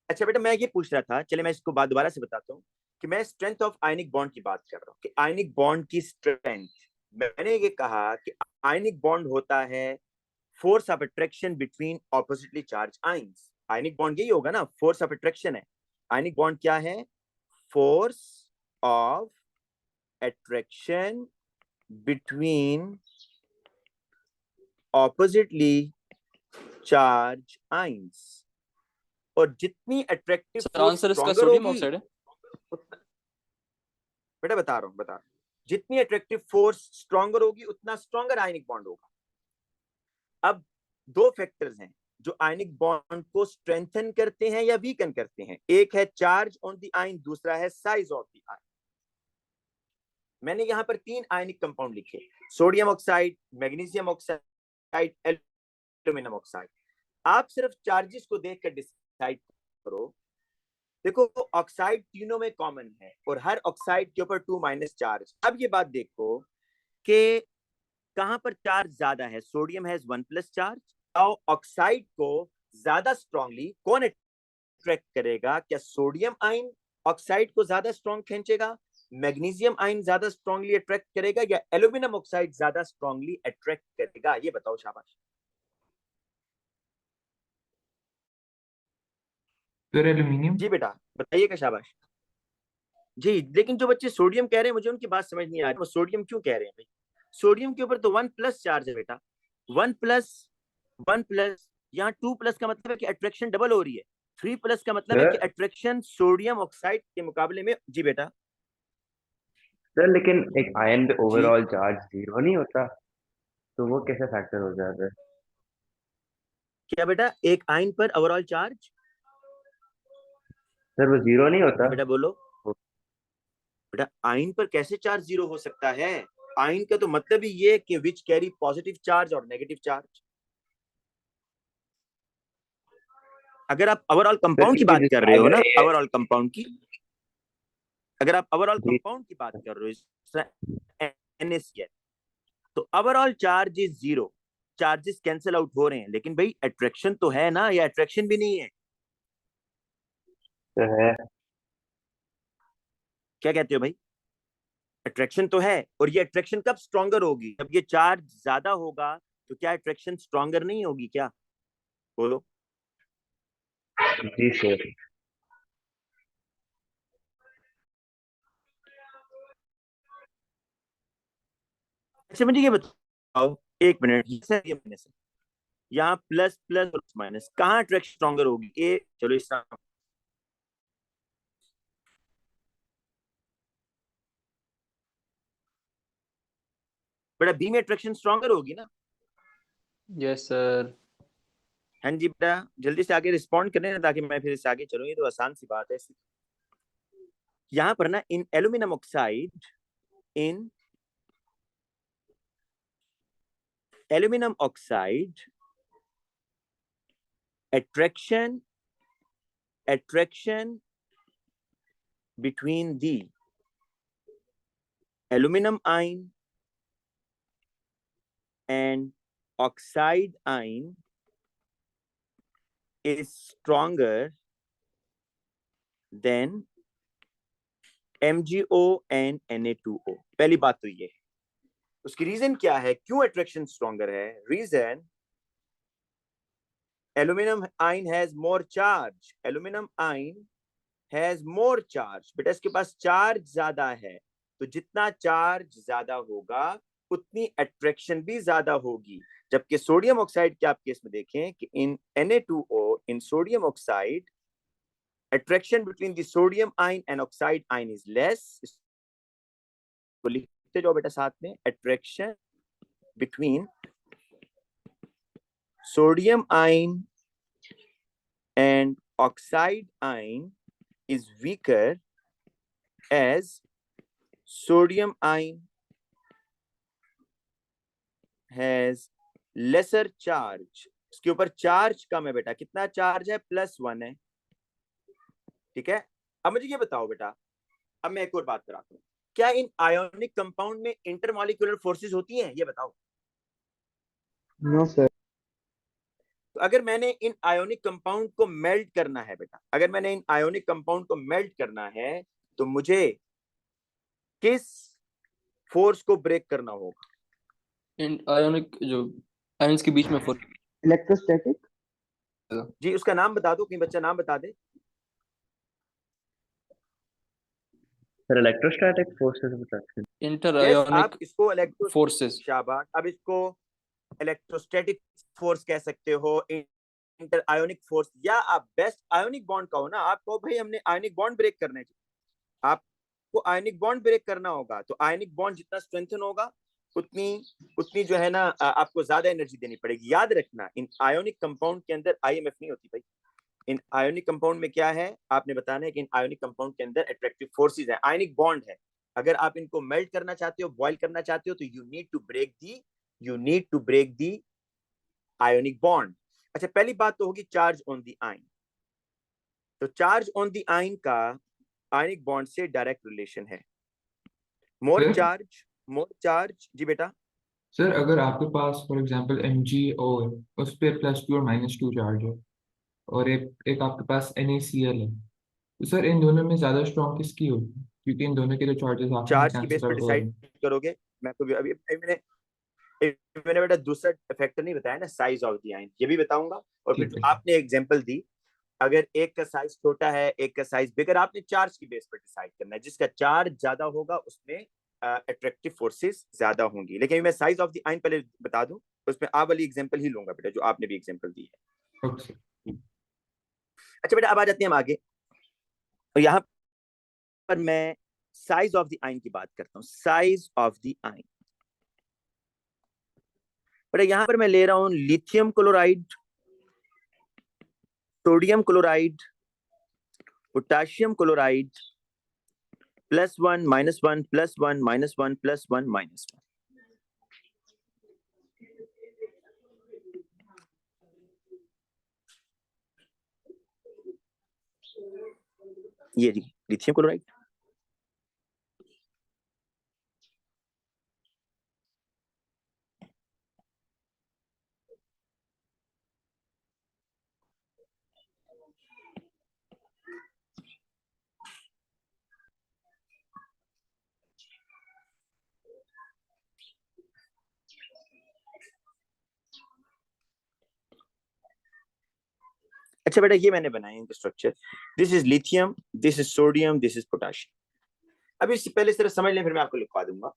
अच्छा बेटा मैं ये पूछ रहा था, चले मैं इसको बात दोबारा से बताता हूँ, कि मैं स्ट्रेंथ ऑफ आयनिक बॉन्ड की बात कर रहा हूँ, कि आयनिक बॉन्ड की स्ट्रेंथ। मैंने ये कहा कि आयनिक बॉन्ड होता है force of attraction between oppositely charge ions. Ionic bond यही होगा ना, फोर्स ऑफ अट्रैक्शन है। आयनिक बॉन्ड क्या है? Force of attraction between oppositely charge ions. और जितनी अट्रैक्टिव सर फोर्स आंसर इसका स्ट्रॉन्गर सोडियम होगी, ऑक्साइड है। बेटा बता रहा हूं, जितनी अट्रैक्टिव फोर्स स्ट्रॉन्गर होगी उतना स्ट्रॉन्गर आयनिक बॉन्ड होगा। अब दो फैक्टर्स हैं जो आयनिक बॉन्ड को स्ट्रेंथन करते हैं या वीकन करते हैं, एक है चार्ज ऑन द आयन, दूसरा है साइज ऑफ द आयन। मैंने यहां पर 3 आयनिक कंपाउंड लिखे, sodium oxide, magnesium oxide, aluminium oxide. आप सिर्फ चार्जेस को देखकर डिसाइड करो। देखो ऑक्साइड तीनों में कॉमन है और हर ऑक्साइड के ऊपर 2- चार्ज। अब ये बात देखो कि कहां पर चार्ज ज्यादा है। Sodium has 1+ charge. ऑक्साइड को ज्यादा स्ट्रांगली कौन अट्रैक्ट करेगा? क्या सोडियम आयन ऑक्साइड को ज्यादा स्ट्रांग खींचेगा, मैग्नीशियम आयन ज्यादा स्ट्रांगली अट्रैक्ट करेगा, या एल्यूमिनियम ऑक्साइड ज्यादा स्ट्रांगली अट्रैक्ट करेगा? ये बताओ शाबाश। Sir aluminium. जी बेटा बताइएगा शाबाश। जी लेकिन जो बच्चे सोडियम कह रहे हैं मुझे उनकी बात समझ नहीं आ रही, वो सोडियम क्यों कह रहे हैं भाई? सोडियम के ऊपर तो 1+ चार्ज है बेटा। 1+, यहाँ 2+ का मतलब है कि अट्रैक्शन डबल हो रही है। 3+ का मतलब है कि अट्रैक्शन सोडियम ऑक्साइड के मुकाबले में। जी बेटा। सर लेकिन एक आयन पे ओवरऑल चार्ज 0 नहीं होता, तो वो कैसे फैक्टर हो जाता है? क्या बेटा? एक आयन पर ओवरऑल चार्ज? सर वो 0 नहीं होता। जी बेटा बोलो। बेटा आयन पर कैसे चार्ज 0 हो सकता है? आयन का तो मतलब ही ये कि विच कैरी पॉजिटिव चार्ज और नेगेटिव चार्ज। अगर आप ओवरऑल कंपाउंड की बात कर रहे हो ना, ओवरऑल कंपाउंड की, अगर आप ओवरऑल कंपाउंड की बात कर रहे हो NaCl, तो overall charge is 0, charges cancel out हो रहे हैं, लेकिन भाई अट्रैक्शन तो है ना, या अट्रैक्शन भी नहीं है? तो है। क्या कहते हो भाई? अट्रैक्शन तो है, और ये अट्रैक्शन कब स्ट्रॉन्गर होगी? जब ये चार्ज ज्यादा होगा। तो क्या अट्रैक्शन स्ट्रॉन्गर नहीं होगी क्या? बोलो। जी सर। अच्छा मुझे ये बताओ, एक मिनट, यहाँ प्लस प्लस और माइनस, कहाँ अट्रैक्शन स्ट्रॉन्गर होगी? ए चलो इस तरह बेटा बी में अट्रैक्शन स्ट्रॉन्गर होगी ना? Yes sir. हाँ जी बेटा, जल्दी से आगे रिस्पॉन्ड करें ना, ताकि मैं फिर इससे आगे चलूँ। ये तो आसान सी बात है। यहाँ पर ना, इन aluminium oxide, in aluminum oxide, attraction between the aluminum ion and oxide ion is stronger than MgO and Na2O। पहली बात तो ये है। उसकी रीजन क्या है, क्यों अट्रैक्शन स्ट्रॉन्गर है? Reason, aluminium ion has more charge, aluminium ion has more charge. बेटा इसके पास चार्ज ज्यादा है, तो जितना चार्ज ज्यादा होगा उतनी अट्रैक्शन भी ज्यादा होगी। जबकि सोडियम ऑक्साइड के आप केस में देखें कि इन Na2O, in sodium oxide, attraction between the sodium ion and oxide ion is less। इसको लिखते जाओ बेटा साथ में, attraction between sodium ion and oxide ion is weaker as sodium ion has lesser charge। इसके ऊपर चार्ज कम है बेटा, कितना चार्ज है? +1 है। ठीक है, अब मुझे ये बताओ बेटा, अब मैं एक और बात कराता हूँ, क्या इन आयोनिक कंपाउंड में इंटरमॉलिक्यूलर फोर्सेस होती हैं? ये बताओ। No sir. तो अगर मैंने इन आयोनिक कंपाउंड को मेल्ट करना है बेटा, अगर मैंने इन आयोनिक कंपाउंड को मेल्ट करना है, तो मुझे किस फोर्स को ब्रेक करना होगा? इन आयोनिक जो आयंस के बीच में फोर्स। इलेक्ट्रोस्टैटिक। जी, उसका नाम बता दो, कहीं बच्चा नाम बता दे। Sir electrostatic forces of attraction. Inter Yes, आप आयोनिक इसको इलेक्ट्रो फोर्सेस। शाबाश, अब इसको इलेक्ट्रोस्टैटिक फोर्स कह सकते हो, इंटर आयोनिक फोर्स, या आप बेस्ट आयोनिक बॉन्ड कहो ना। आप कहो भाई हमने आयोनिक बॉन्ड ब्रेक करना है, आपको आयोनिक बॉन्ड ब्रेक करना होगा, तो आयोनिक बॉन्ड जितना स्ट्रेंथन होगा उतनी उतनी जो है ना, आपको ज्यादा एनर्जी देनी पड़ेगी। याद रखना, इन आयोनिक कंपाउंड के अंदर IMF नहीं होती भाई। इन आयोनिक कंपाउंड में क्या है, आपने बताना है कि इन आयोनिक कंपाउंड के अंदर अट्रैक्टिव फोर्सेस है, आयोनिक बॉन्ड है। अगर आप इनको मेल्ट करना चाहते हो, बॉयल करना चाहते हो, तो you need to break the ionic bond. अच्छा, पहली बात तो होगी चार्ज ऑन दी आयन। तो चार्ज ऑन दी आयन का आयनिक बॉन्ड से डायरेक्ट रिलेशन है। More sir charge. जी बेटा। सर अगर आपके पास फॉर एग्जांपल MgO है, उस पे +2 और -2 चार्ज है, और एक आपके पास NaCl है, तो सर इन दोनों में ज्यादा स्ट्रॉन्ग किसकी होगी? क्योंकि इन दोनों के जो चार्जेस आपस में चार्ज की बेस कैंसिल पे आउट हो रहे डिसाइड हैं। करोगे। मैं तो अभी मैंने बेटा दूसरा फैक्टर नहीं बताया ना, साइज ऑफ द आयन, ये भी बताऊंगा। और फिर ठीक जो है। आपने एग्जांपल दी, अगर एक का साइज छोटा है, एक का साइज बिगर, आपने चार्ज की बेस पर डिसाइड करना है। जिसका चार्ज ज्यादा होगा उसमें अट्रैक्टिव फोर्सेस ज्यादा होंगी। लेकिन मैं साइज ऑफ द आयन पहले बता दूं, उसमें आप वाली एग्जांपल ही लूंगा बेटा, जो आपने भी एग्जांपल दी है। ओके। अच्छा बेटा, अब आ जाते हैं हम आगे। और यहाँ पर मैं साइज ऑफ द आयन की बात करता हूँ। साइज ऑफ द आयन बेटा, यहाँ पर मैं ले रहा हूँ lithium chloride, sodium chloride, potassium chloride, +1 -1 +1 -1 +1 -1। ये जी लिथियम क्लोराइड। अच्छा बेटा, ये मैंने बनाया इनका structure. This is lithium, this is sodium, this is potassium. अभी इससे पहले सिर्फ समझ लें, फिर मैं आपको लिखवा दूंगा।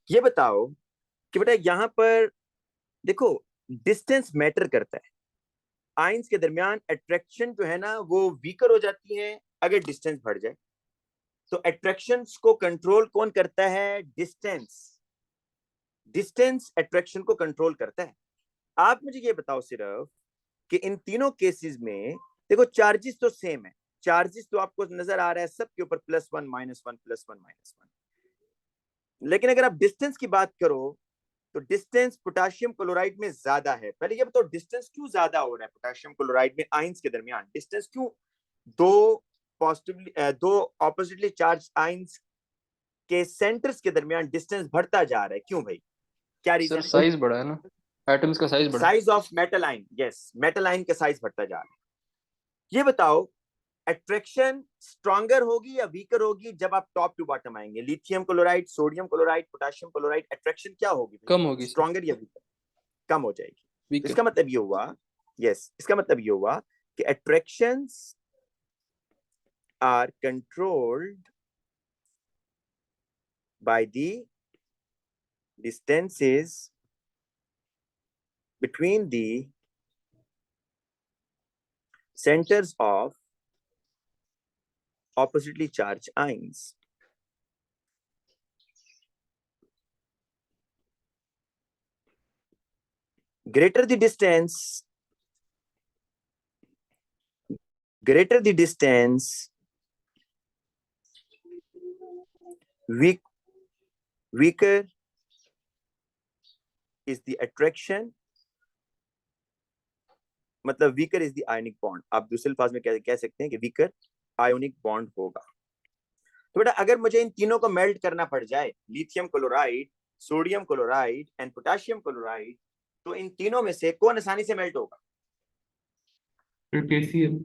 ये बताओ कि बेटा यहाँ पर देखो, डिस्टेंस मैटर करता है। आयंस के दरमियान अट्रैक्शन जो है ना, वो वीकर हो जाती है अगर डिस्टेंस बढ़ जाए। तो अट्रैक्शंस को कंट्रोल कौन करता है? डिस्टेंस। डिस्टेंस अट्रैक्शन को कंट्रोल करता है। आप मुझे ये बताओ सिर्फ कि इन तीनों केसेस में देखो चार्जेस तो सेम है, चार्जेस तो आपको नजर आ रहा है सबके ऊपर +1 -1 +1 -1, लेकिन अगर आप डिस्टेंस की बात करो तो डिस्टेंस पोटेशियम क्लोराइड में ज्यादा है। पहले ये बताओ डिस्टेंस क्यों ज्यादा हो रहा है पोटेशियम क्लोराइड में आयंस के दरमियान? डिस्टेंस क्यों दो ऑपोजिटली चार्ज आयंस के सेंटर्स के दरमियान डिस्टेंस बढ़ता जा रहा है? क्यों भाई, क्या सर रीजन है? साइज बढ़ा है ना, एटम्स का साइज बढ़ा है। Size of metal ion, yes, metal ion का साइज बढ़ता जा रहा है। ये बताओ अट्रैक्शन स्ट्रॉन्गर होगी या वीकर होगी जब आप टॉप टू बॉटम आएंगे? Lithium chloride, sodium chloride, potassium chloride, attraction क्या होगी भाई? कम होगी सर, स्ट्रॉन्गर या वीकर? कम हो जाएगी। तो वीकर। इसका मतलब ये हुआ, यस, इसका मतलब ये हुआ कि attractions are controlled by the distances between the centers of oppositely charged ions. Greater the distance, weaker is the attraction, मतलब weaker is the ionic bond। आप दूसरे अल्फाज में कह सकते हैं कि weaker ionic bond होगा। तो बेटा अगर मुझे इन तीनों को मेल्ट करना पड़ जाए, lithium chloride, sodium chloride and potassium chloride, तो इन तीनों में से कौन आसानी से मेल्ट होगा? KCl।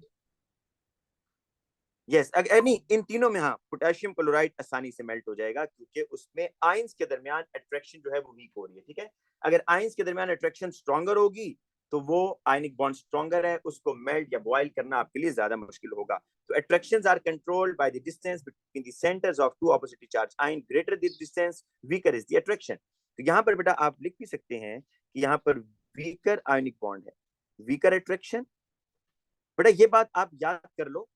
यस, अगर नहीं, इन तीनों में हाँ, पोटेशियम क्लोराइड आसानी से मेल्ट हो जाएगा क्योंकि उसमें आयंस के दरमियान अट्रैक्शन जो है वो वीक हो रही है। ठीक है, अगर आयंस के दरमियान अट्रैक्शन स्ट्रॉन्गर होगी तो वो आयनिक बॉन्ड स्ट्रॉन्गर है, उसको मेल्ट या बॉयल करना आपके लिए ज्यादा मुश्किल होगा। तो attractions are controlled by the distance between the centres of two oppositely charge ion, greater the distance weaker is the attraction. तो यहाँ पर बेटा आप लिख भी सकते हैं कि यहाँ पर वीकर आयनिक बॉन्ड है, वीकर अट्रैक्शन। बेटा ये बात आप याद कर लो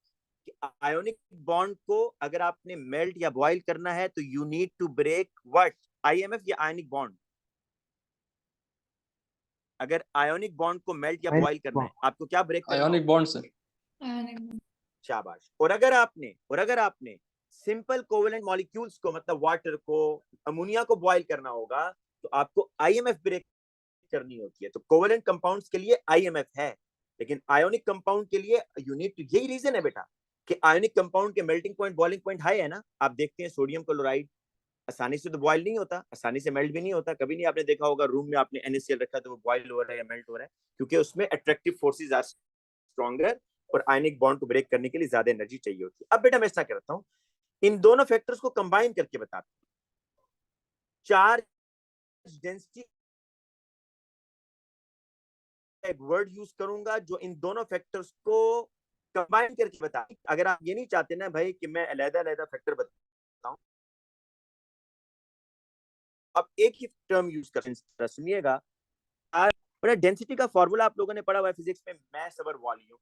कि आयोनिक बॉन्ड को अगर आपने मेल्ट या बॉयल करना है तो you need to break what, IMF या आयनिक बॉन्ड? अगर आयोनिक बॉन्ड को मेल्ट या बॉयल करना है आपको क्या ब्रेक करना आयोनिक बॉन्ड सर। शाबाश। और अगर आपने सिंपल कोवेलेंट मॉलिक्यूल्स को, मतलब वाटर को, अमोनिया को बॉयल करना होगा तो आपको आईएमएफ ब्रेक करनी होती है। तो कोवेलेंट कंपाउंड्स के लिए आईएमएफ है, लेकिन आयोनिक कंपाउंड के लिए यू नीड टू, यही रीजन है बेटा कि आयोनिक कंपाउंड के melting point, boiling point high है ना। आप देखते हैं सोडियम क्लोराइड आसानी से तो बॉयल नहीं होता, आसानी से मेल्ट भी नहीं होता। कभी नहीं आपने देखा होगा रूम में आपने NaCl रखा तो वो बॉयल हो रहा है या मेल्ट हो रहा है, क्योंकि उसमें अट्रैक्टिव फोर्सेस आर स्ट्रॉन्गर और आयनिक बॉन्ड को ब्रेक करने के लिए ज्यादा एनर्जी चाहिए होती है। अब बेटा मैं ऐसा करता हूँ, इन दोनों फैक्टर्स को कंबाइन करके बताता हूँ। चार्ज डेंसिटी एक वर्ड यूज करूंगा जो इन दोनों फैक्टर्स को कंबाइन करके बता। अगर आप ये नहीं चाहते ना भाई कि मैं अलग-अलग फैक्टर बताऊं, आप एक ही टर्म यूज कर, सुनिएगा। बड़ा डेंसिटी का फॉर्मूला आप लोगों ने पढ़ा हुआ है फिजिक्स में, मास ओवर वॉल्यूम।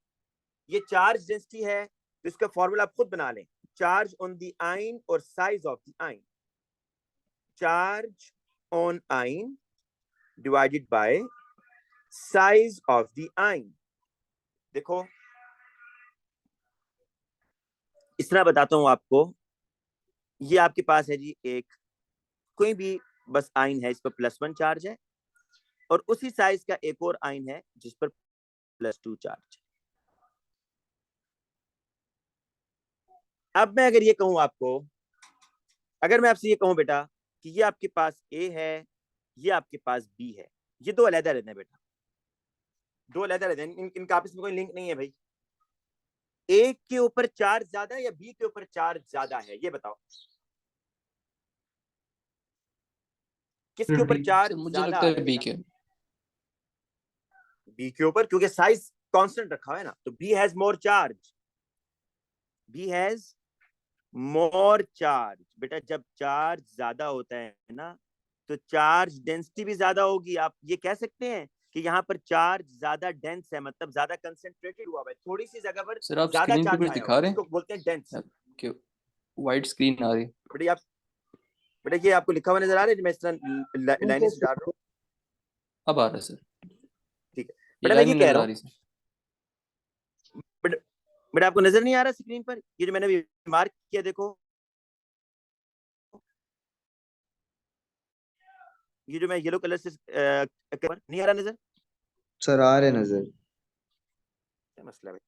ये चार्ज डेंसिटी है तो इसका फॉर्मूला आप खुद बना लें, चार्ज ऑन द आयन और size of the ion. Charge on ion divided by size of the ion. देखो इस तरह बताता हूं आपको, ये आपके पास है जी एक कोई भी बस आयन है, इस पर +1 चार्ज है, और उसी साइज का एक और आयन है जिस पर +2 चार्ज है। अब मैं अगर ये कहूं आपको, अगर मैं आपसे ये कहूं बेटा कि ये आपके पास A है, ये आपके पास B है, ये दो अलग रहते हैं बेटा, दो अलग रहते हैं, इनका आपस में कोई लिंक नहीं है भाई। A के ऊपर चार्ज ज्यादा है या B के ऊपर चार्ज ज्यादा है, ये बताओ किसके ऊपर चार्ज मुझे ज्यादा लगता आ है रहा है बी बेटा? के। B के ऊपर, क्योंकि साइज कांस्टेंट रखा है ना, तो B has more charge, B has more charge. बेटा जब चार्ज ज्यादा होता है ना तो चार्ज डेंसिटी भी ज्यादा होगी। आप ये कह सकते हैं कि यहाँ पर चार्ज ज्यादा डेंस है, मतलब ज्यादा कंसंट्रेटेड हुआ है, थोड़ी सी जगह पर सर आप ज्यादा स्क्रीन पे चार्ज कुछ आया दिखा हुआ, रहे हैं? इसको बोलते हैं डेंस। वाइट स्क्रीन आ रही है। बेटा बेटा ये आपको लिखा हुआ नजर आ रहा है, मैं इस तरह लाइन से डाल रहा हूँ। अब आ रहा है सर, ठीक है ये बेटा, मैं लाइन ये नहीं कह नजर रहा आ हूँ रही सर। बेटा, बेटा आपको नजर नहीं आ रहा स्क्रीन पर ये जो मैंने अभी मार्क किया, देखो ये जो मैं येलो कलर से नहीं आ रहा नजर? सर आ रहे नजर। क्या मसला है?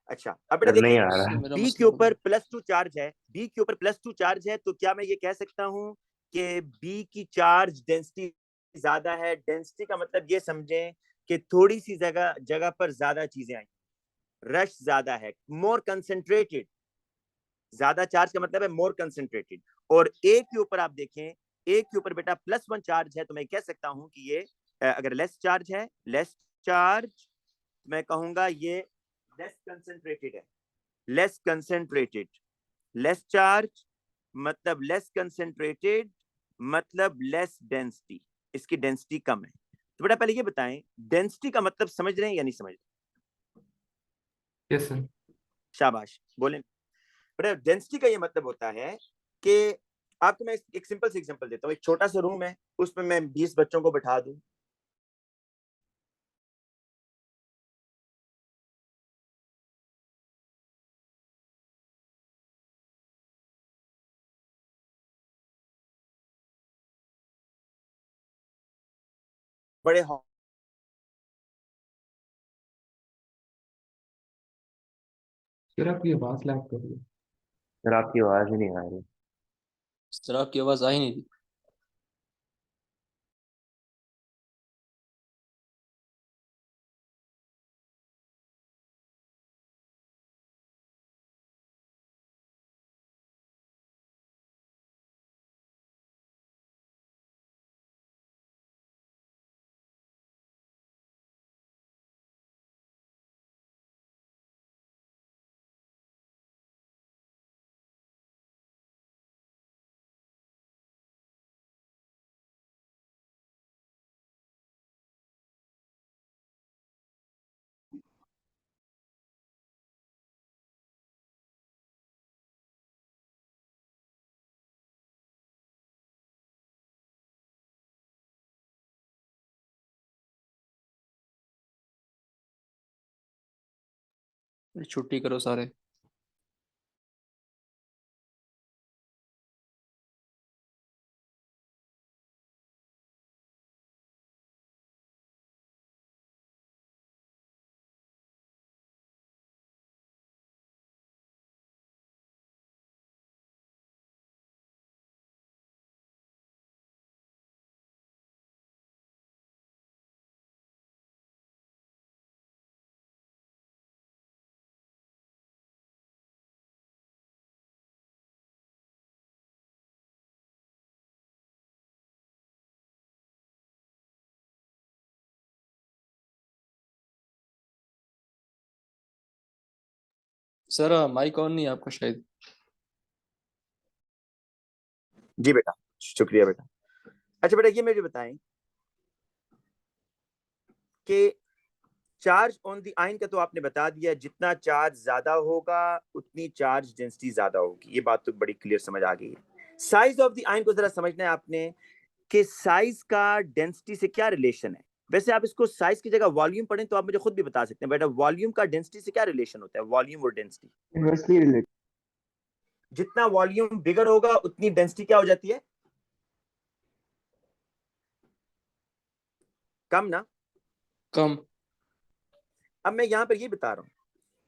अच्छा अब बेटा सर नहीं देखिए, आ सर रहा। मेरा बी के मसला ऊपर पता +2 चार्ज है, बी के ऊपर +2 चार्ज है, तो क्या मैं ये कह सकता हूं कि बी की चार्ज डेंसिटी ज्यादा है? डेंसिटी का मतलब ये समझें कि थोड़ी सी जगह जगह पर ज्यादा चीजें आई, रश ज्यादा है, मोर कंसंट्रेटेड। ज्यादा चार्ज का मतलब है मोर कंसंट्रेटेड। और ए के ऊपर आप देखें, ए के ऊपर बेटा +1 चार्ज है, तो मैं कह सकता हूं कि ये अगर लेस चार्ज है, लेस चार्ज, मैं कहूंगा ये लेस कंसंट्रेटेड है। लेस कंसंट्रेटेड, लेस चार्ज मतलब लेस कंसंट्रेटेड मतलब लेस डेंसिटी, इसकी डेंसिटी कम है। तो बेटा पहले ये बताएं, डेंसिटी का मतलब समझ रहे हैं या नहीं समझ रहे? Yes sir. शाबाश, बोलें बेटा। डेंसिटी का ये मतलब होता है कि आपको मैं एक सिंपल सी एग्जांपल देता हूँ। एक छोटा सा रूम है, उसमें मैं 20 बच्चों को बैठा दूं, बड़े हॉल सर आपकी आवाज लैग कर रही है। सर आपकी आवाज ही नहीं आ रही। सर आपकी आवाज आ ही नहीं रही। छुट्टी करो सारे। सर माइक ऑन नहीं है आपका शायद। जी बेटा, शुक्रिया बेटा। अच्छा बेटा ये मुझे बताएं कि चार्ज ऑन द आयन का तो आपने बता दिया, जितना चार्ज ज्यादा होगा उतनी चार्ज डेंसिटी ज्यादा होगी, ये बात तो बड़ी क्लियर समझ आ गई है। साइज ऑफ द आयन को जरा समझना है आपने कि साइज का डेंसिटी से क्या रिलेशन है। वैसे आप इसको साइज की जगह वॉल्यूम पढ़ें तो आप मुझे खुद भी बता सकते हैं बेटा, वॉल्यूम का डेंसिटी से क्या रिलेशन होता है? वॉल्यूम और डेंसिटी, इनवर्सली रिलेटेड। जितना वॉल्यूम बिगर होगा उतनी डेंसिटी क्या हो जाती है? कम ना? कम। अब मैं यहां पर ये बता रहा हूं,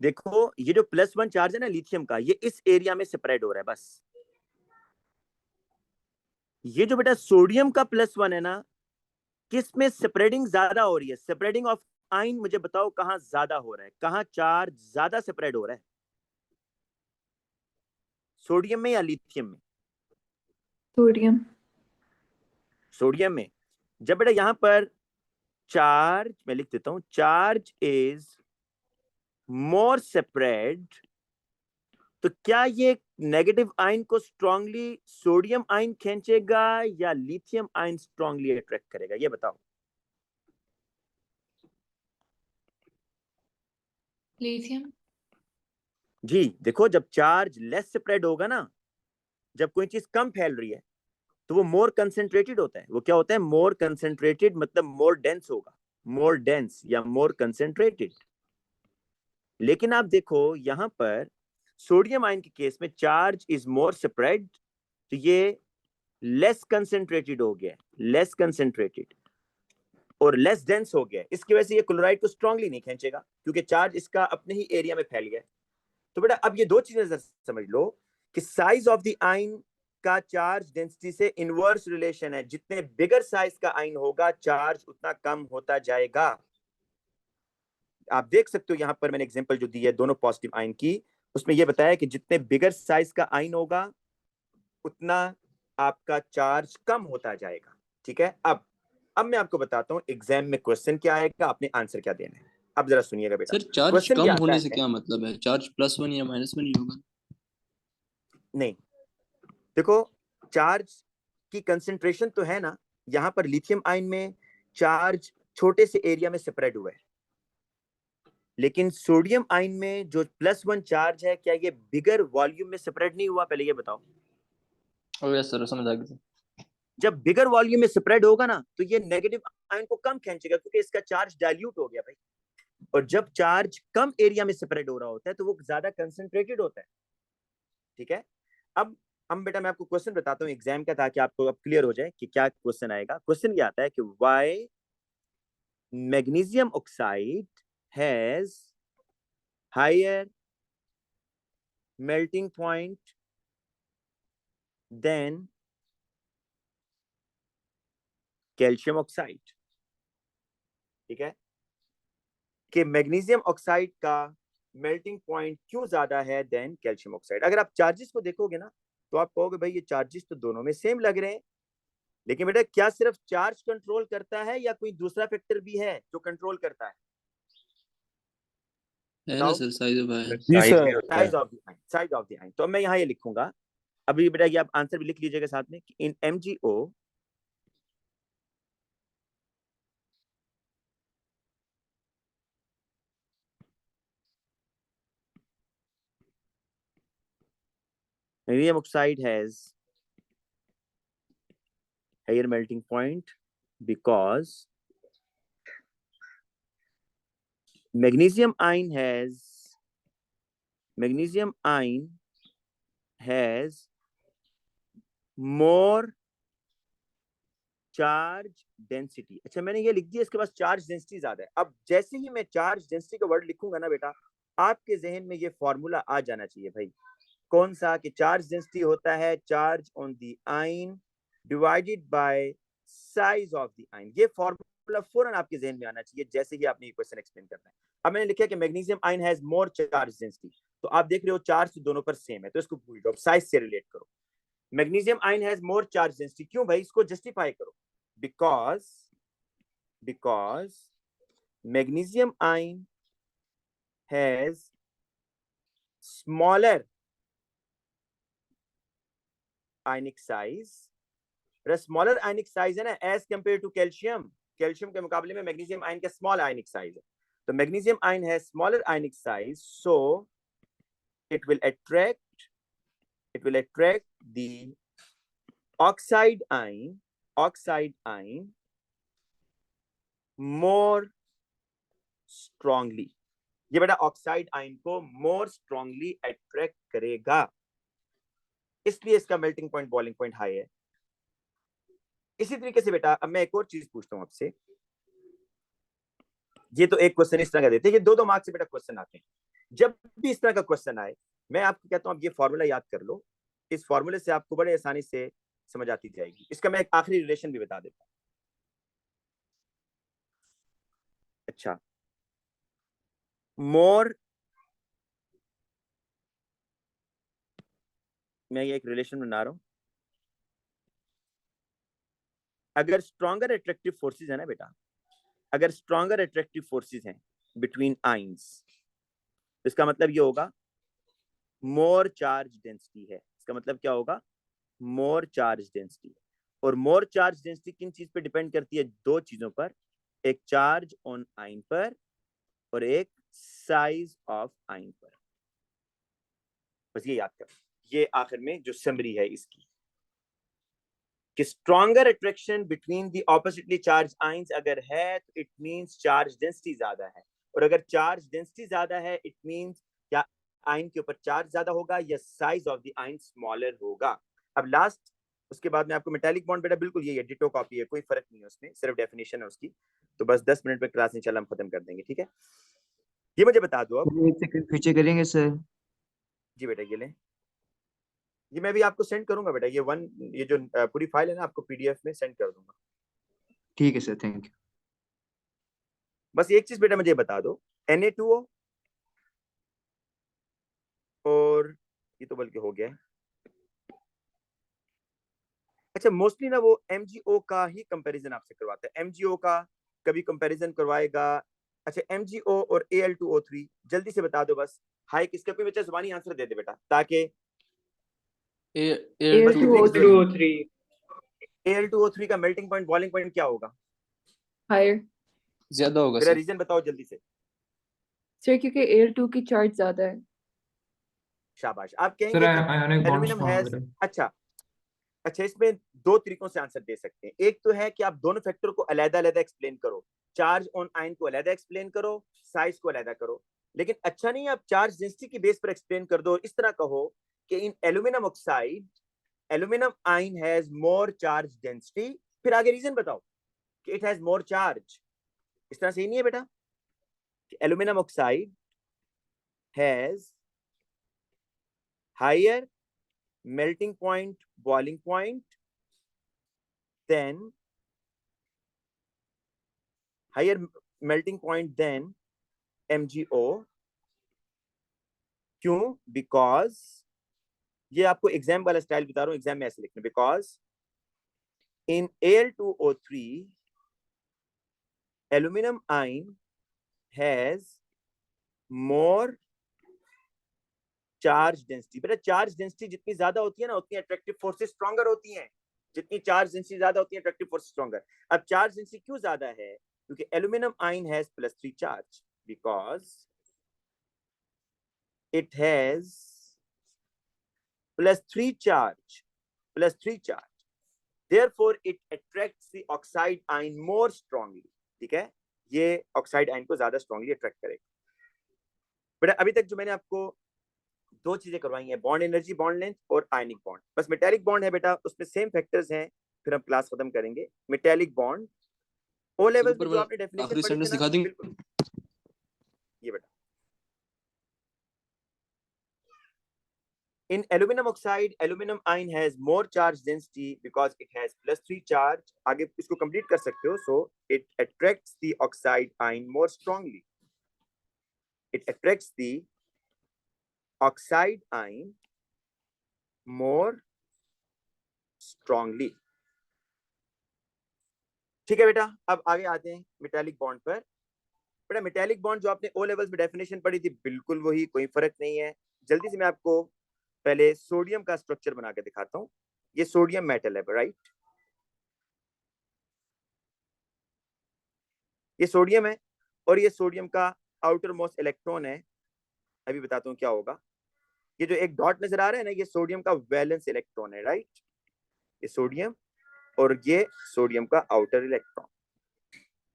देखो ये जो +1 चार्ज है ना लिथियम का, ये इस एरिया में स्प्रेड हो रहा है बस। ये जो बेटा सोडियम का +1 है ना, किस में स्प्रेडिंग ज्यादा हो रही है? स्प्रेडिंग ऑफ आइन मुझे बताओ कहां ज्यादा हो रहा है, कहां चार्ज ज्यादा स्प्रेड हो रहा है? सोडियम में या लिथियम में? सोडियम। सोडियम में। जब बेटा यहां पर चार्ज, मैं लिख देता हूं, चार्ज इज मोर स्प्रेड, तो क्या ये नेगेटिव आयन को स्ट्रांगली सोडियम आयन खींचेगा या लिथियम आयन स्ट्रांगली अट्रैक्ट करेगा? ये बताओ। लिथियम। जी देखो, जब चार्ज लेस स्प्रेड होगा ना, जब कोई चीज कम फैल रही है, तो वो मोर कंसेंट्रेटेड होता है। वो क्या होता है? मोर कंसेंट्रेटेड मतलब मोर डेंस होगा, मोर डेंस या मोर कंसेंट्रेटेड। लेकिन आप देखो यहां पर सोडियम आयन के केस में चार्ज इज मोर स्प्रेड, तो ये लेस कंसेंट्रेटेड हो गया, लेस कंसेंट्रेटेड और लेस डेंस हो गया। इसकी वजह से ये क्लोराइड को स्ट्रांगली नहीं खींचेगा क्योंकि चार्ज इसका अपने ही एरिया में फैल गया। तो बेटा अब ये दो चीजें समझ लो कि साइज ऑफ द आयन का चार्ज डेंसिटी से इनवर्स रिलेशन है। जितने बिगर साइज का आयन होगा चार्ज उतना कम होता जाएगा। आप देख सकते हो यहां पर मैंने एग्जांपल जो दी है दोनों पॉजिटिव आयन की, उसमें यह बताया कि जितने बिगर साइज का आयन होगा उतना आपका चार्ज कम होता जाएगा। ठीक है, अब मैं आपको बताता हूं एग्जाम में क्वेश्चन क्या आएगा, आपने आंसर क्या देना है। अब जरा सुनिएगा बेटा, सर चार्ज क्वेश्चन कम क्या आता होने से है। क्या मतलब है? चार्ज +1 या -1 ही होगा। नहीं, देखो चार्ज की कंसेंट्रेशन तो है ना, यहां पर लिथियम आयन में चार्ज छोटे से एरिया में स्प्रेड हुआ है, लेकिन सोडियम आयन में जो +1 चार्ज है क्या ये बिगर वॉल्यूम में स्प्रेड नहीं हुआ? पहले ये बताओ। और यस सर, समझ आ गया सर। जब बिगर वॉल्यूम में स्प्रेड होगा ना तो ये नेगेटिव आयन को कम खींचेगा क्योंकि इसका चार्ज डाइल्यूट हो गया भाई। और जब चार्ज कम एरिया में स्प्रेड हो रहा होता है तो वो ज्यादा कंसंट्रेटेड होता है। ठीक है, अब हम बेटा मैं आपको क्वेश्चन बताता हूँ एग्जाम का, ताकि आपको अब क्लियर हो जाए कि क्या क्वेश्चन आएगा। क्वेश्चन ये आता है कि why magnesium oxide has higher melting point than calcium oxide. ठीक है, कि मैग्नीशियम ऑक्साइड का मेल्टिंग पॉइंट क्यों ज्यादा है देन कैल्शियम ऑक्साइड। अगर आप चार्जेस को देखोगे ना तो आप कहोगे भाई ये चार्जेस तो दोनों में सेम लग रहे हैं, लेकिन बेटा क्या सिर्फ चार्ज कंट्रोल करता है या कोई दूसरा फैक्टर भी है जो कंट्रोल करता है? है ना बताओ। Sir, size of ion. जी साइज भी सर, होता साइज है। Of the ion, size of the ion. तो मैं यहाँ ये लिखूंगा, अभी बेटा ये आप आंसर भी लिख लीजिएगा साथ में कि इन MgO magnesium oxide has higher melting point because magnesium ion has more charge density. अच्छा मैंने ये लिख दिया इसके पास चार्ज डेंसिटी ज्यादा है। अब जैसे ही मैं चार्ज डेंसिटी का वर्ड लिखूंगा ना बेटा, आपके जहन में ये फॉर्मूला आ जाना चाहिए भाई। कौन सा? कि चार्ज डेंसिटी होता है charge on the ion divided by size of the ion. ये फॉर्मूला फौरन आपके जहन में आना चाहिए जैसे ही आपने ये क्वेश्चन एक्सप्लेन करना है। अब मैंने लिखा कि magnesium ion has more charge density, तो आप देख रहे हो चार्ज दोनों पर सेम है, तो इसको भूल जाओ, साइज से रिलेट करो। Magnesium ion has more charge density, क्यों भाई? इसको जस्टिफाई करो। because magnesium ion has smaller ionic size। Smaller ionic size है ना as compare to calcium. Calcium के मुकाबले में मैग्नीशियम आयन का स्मॉल आयनिक साइज है, तो मैग्नीशियम आयन है smaller ionic size, so it will attract the oxide ion more strongly। ये बेटा ऑक्साइड आयन को मोर स्ट्रांगली अट्रैक्ट करेगा, इसलिए इसका melting point boiling point high है। इसी तरीके से बेटा अब मैं एक और चीज पूछता हूं आपसे। ये तो एक क्वेश्चन इस तरह का देते हैं, ये 2-2 मार्क्स से बेटा क्वेश्चन आते हैं। जब भी इस तरह का क्वेश्चन आए मैं आपको कहता हूं आप ये फॉर्मूला याद कर लो, इस फॉर्मूले से आपको बड़े आसानी से समझ आती जाएगी। इसका मैं एक आखिरी रिलेशन भी बता देता हूं। अच्छा, मोर, मैं ये एक रिलेशन बना रहा हूं। अगर स्ट्रॉन्गर अट्रैक्टिव फोर्सेस है ना बेटा, अगर स्ट्रॉन्गर अट्रैक्टिव फोर्सेस हैं बिटवीन आइंस, इसका मतलब ये होगा मोर चार्ज डेंसिटी है। इसका मतलब क्या होगा? मोर चार्ज डेंसिटी। और मोर चार्ज डेंसिटी किन चीज पे डिपेंड करती है? 2 चीजों पर, एक चार्ज ऑन आइन पर और एक साइज ऑफ आइन पर। बस ये याद कर, ये आखिर में जो समरी है इसकी, कि stronger attraction between the oppositely charge ions अगर है तो इट मींस चार्ज डेंसिटी ज्यादा है, और अगर चार्ज डेंसिटी ज्यादा है इट मींस या आयन के ऊपर चार्ज ज्यादा होगा या size of the ion smaller होगा। अब लास्ट उसके बाद में आपको मेटालिक बॉन्ड बेटा बिल्कुल यही है, डिटो कॉपी है, कोई फर्क नहीं है उसमें, सिर्फ डेफिनेशन है उसकी। तो बस 10 मिनट में क्लास इंशाल्लाह हम खत्म कर देंगे, ठीक है। ये मुझे बता दो अब। एक सेकंड पीछे करेंगे सर। जी बेटा ये लें, ये मैं भी आपको सेंड करूंगा बेटा, ये जो पूरी फाइल है ना आपको पीडीएफ में सेंड कर दूंगा। ठीक है सर, थैंक यू। बस एक चीज बेटा मुझे बता दो, Na2O और ये तो बल्कि हो गया है। अच्छा मोस्टली ना वो MgO का ही कंपैरिजन आपसे करवाता है, MgO का कभी कंपैरिजन करवाएगा। अच्छा MgO और Al2O3 जल्दी से बता दो बस, हाई किसका, कोई बच्चा जुबानी आंसर दे दे बेटा ताकि Al2O3 Al2O3 का मेल्टिंग पॉइंट बॉइलिंग पॉइंट क्या होगा higher ज्यादा होगा मेरा सर। रीजन बताओ जल्दी से। सर क्योंकि Al2 की चार्ज ज्यादा है। शाबाश, आप सर कहेंगे कि ionic bond aluminium has, stronger. अच्छा इसमें दो तरीकों से आंसर दे सकते हैं। एक तो है कि आप दोनों फैक्टर को अलग-अलग एक्सप्लेन करो, चार्ज ऑन आयन को अलग एक्सप्लेन करो, साइज को अलग करो। लेकिन अच्छा नहीं आप चार्ज डेंसिटी की बेस पर एक्सप्लेन कर दो, इस तरह कहो कि इन aluminium oxide aluminium ion has more charge density, फिर आगे रीजन बताओ कि इट हैज मोर चार्ज। इस तरह से ही नहीं है बेटा कि aluminium oxide has higher melting point, boiling point, then higher melting point than MgO। क्यों? Because ये आपको एग्जाम वाला स्टाइल बता रहा हूँ, एग्जाम में ऐसे लिखना, because in Al2O3 aluminum ion has more charge density. बेटा चार्ज डेंसिटी जितनी ज्यादा होती है ना उतनी अट्रैक्टिव फोर्सेस स्ट्रॉन्गर होती हैं, जितनी चार्ज डेंसिटी ज्यादा होती है अट्रैक्टिव फोर्स स्ट्रॉन्गर। अब चार्ज डेंसिटी क्यों ज्यादा है? क्योंकि aluminium ion has +3 charge, because it has +3 charge, +3 charge, therefore it attracts the oxide ion more strongly. ठीक है, ये ऑक्साइड आयन को ज्यादा स्ट्रांगली अट्रैक्ट करेगा। बेटा अभी तक जो मैंने आपको दो चीजें करवाई हैं, बॉन्ड एनर्जी, बॉन्ड लेंथ और आयनिक बॉन्ड। बस मेटालिक बॉन्ड है बेटा, उसमें सेम फैक्टर्स हैं, फिर हम क्लास खत्म करेंगे। मेटालिक बॉन्ड ओ लेवल में जो आपने डेफिनेशन आखिरी पढ़ी थी सेंटेंस ना, दिखा देंगे। बिल्कुल ये बेटा, in aluminum oxide aluminum ion has more charge density because it has +3 charge। आगे इसको कंप्लीट कर सकते हो। so it attracts the oxide ion more strongly, it attracts the oxide ion more strongly। ठीक है बेटा, अब आगे आते हैं मेटालिक बॉन्ड पर। बेटा मेटालिक बॉन्ड जो आपने ओ लेवल्स में डेफिनेशन पढ़ी थी बिल्कुल वही, कोई फर्क नहीं है। जल्दी से मैं आपको पहले सोडियम का स्ट्रक्चर बना के दिखाता हूँ। ये सोडियम मेटल है राइट, ये सोडियम है और ये सोडियम का आउटर मोस्ट इलेक्ट्रॉन है। अभी बताता हूँ क्या होगा। ये जो एक डॉट नजर आ रहा है ना, ये सोडियम का वैलेंस इलेक्ट्रॉन है राइट, ये सोडियम और ये सोडियम का आउटर इलेक्ट्रॉन।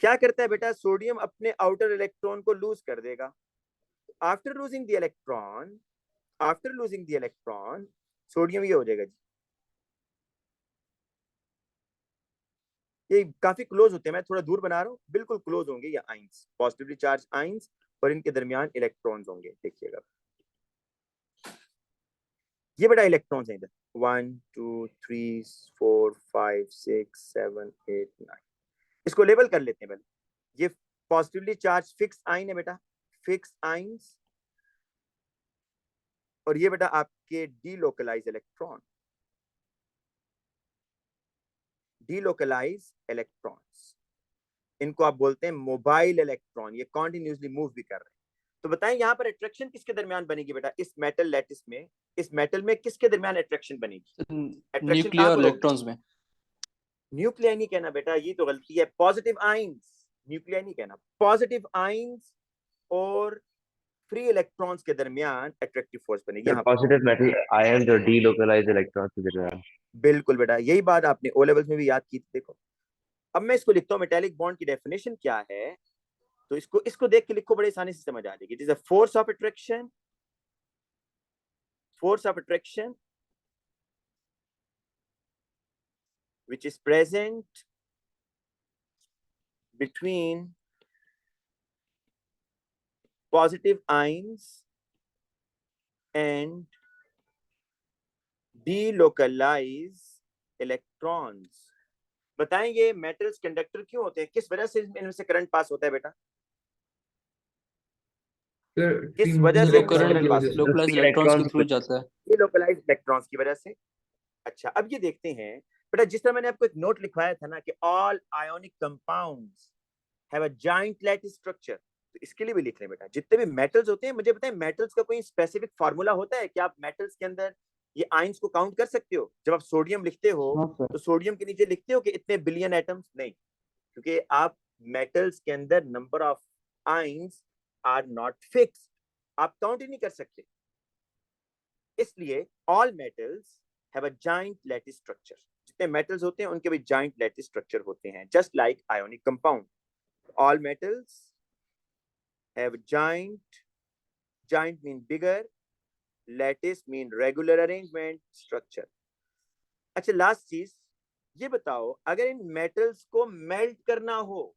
क्या करता है बेटा, सोडियम अपने आउटर इलेक्ट्रॉन को लूज कर देगा। After losing the electron, after losing the electron sodium ये हो जाएगा जी, ये काफी क्लोज होते हैं, मैं थोड़ा दूर बना रहा हूँ, बिल्कुल क्लोज होंगे ये आइंस, पॉजिटिवली चार्ज आइंस, और इनके दरमियान इलेक्ट्रॉन्स होंगे। देखिएगा ये बड़ा इलेक्ट्रॉन्स हैं इधर, 1 2 3 4 5 6 7 8 9। इसको लेबल कर लेते हैं पहले। ये पॉजिटिवली चार्ज फिक्स आइन है बेटा, फिक्स आइंस, और ये बेटा आपके डीलोकलाइज इलेक्ट्रॉन, डीलोकलाइज इलेक्ट्रॉन्स, इनको आप बोलते हैं मोबाइल इलेक्ट्रॉन, ये कॉन्टिन्यूसली मूव भी कर रहे हैं। तो बताएं यहाँ पर अट्रैक्शन किसके दरमियान बनेगी बेटा, इस मेटल लैटिस में, इस मेटल में किसके दरमियान अट्रैक्शन बनेगी? न्यूक्लियर और इलेक्ट्रॉन्स में। न्यूक्लियर नहीं कहना बेटा, ये तो गलती है, पॉजिटिव आइंस, न्यूक्लियर नहीं कहना, पॉजिटिव आइंस और फ्री इलेक्ट्रॉन्स के दरमियान अट्रैक्टिव फोर्स बनेगी। यहाँ पर पॉजिटिव मेटल आयंस और डीलोकलाइज्ड इलेक्ट्रॉन्स के दरमियान। बिल्कुल बेटा, यही बात आपने ओ लेवल्स में भी याद की थी। देखो अब मैं इसको लिखता हूँ, मेटेलिक बॉन्ड की डेफिनेशन क्या है, तो इसको देख के लिखो, बड़े आसानी से समझ आ जाएगी। It is a force of attraction, which is present between positive ions and delocalized electrons। बताएंगे मेटल्स कंडक्टर क्यों होते हैं, किस वजह से इनमें से करंट पास होता है बेटा, सर किस free वजह moving से वो इनमें से electron करंट करंट की पास वजह होता से। लोकलाइज फ्री इलेक्ट्रॉन्स के इलेक्ट्रॉन्स थ्रू जाता है। है, डेलोकलाइज्ड इलेक्ट्रॉन्स की वजह से। अच्छा अब ये देखते हैं बेटा, जिस तरह मैंने आपको एक नोट लिखवाया था ना कि all ionic compounds have a joint lattice structure, तो इसके लिए भी लिख रहे हैं बेटा, जितने भी मेटल्स होते हैं, मुझे बताएं मेटल्स का कोई स्पेसिफिक फार्मूला होता है कि आप मेटल्स के अंदर ये आयंस को काउंट कर सकते हो? जब आप सोडियम लिखते हो नो सर। तो सोडियम के नीचे लिखते हो कि इतने बिलियन एटम्स? नहीं, क्योंकि आप मेटल्स के अंदर number of ions are not fixed, आप काउंट ही नहीं कर सकते। इसलिए all metals have a joint lattice structure, जितने मेटल्स होते हैं उनके भी जॉइंट लैटिस स्ट्रक्चर होते हैं, just like ionic compound. All metals have joint mean bigger, lattice mean regular arrangement structure। अच्छा लास्ट चीज ये बताओ, अगर इन मेटल्स को मेल्ट करना हो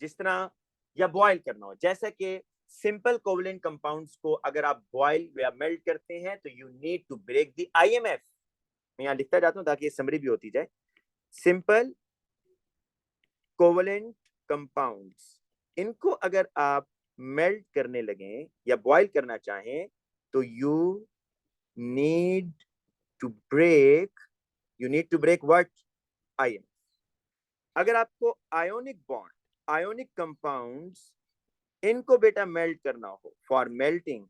जिस तरह, या बॉयल करना हो, जैसा कि सिंपल कोवलेंट कंपाउंड्स को अगर आप बॉयल या मेल्ट करते हैं तो you need to break the IMF। मैं यहाँ लिखता जाता हूँ ताकि ये समरी भी होती जाए। सिंपल कोवलेंट कंपाउंड्स, इनको अगर आप मेल्ट करने लगे या बॉयल करना चाहें तो you need to break what? IMF। अगर आपको आयोनिक बॉन्ड, आयोनिक कंपाउंड्स, इनको बेटा मेल्ट करना हो, फॉर मेल्टिंग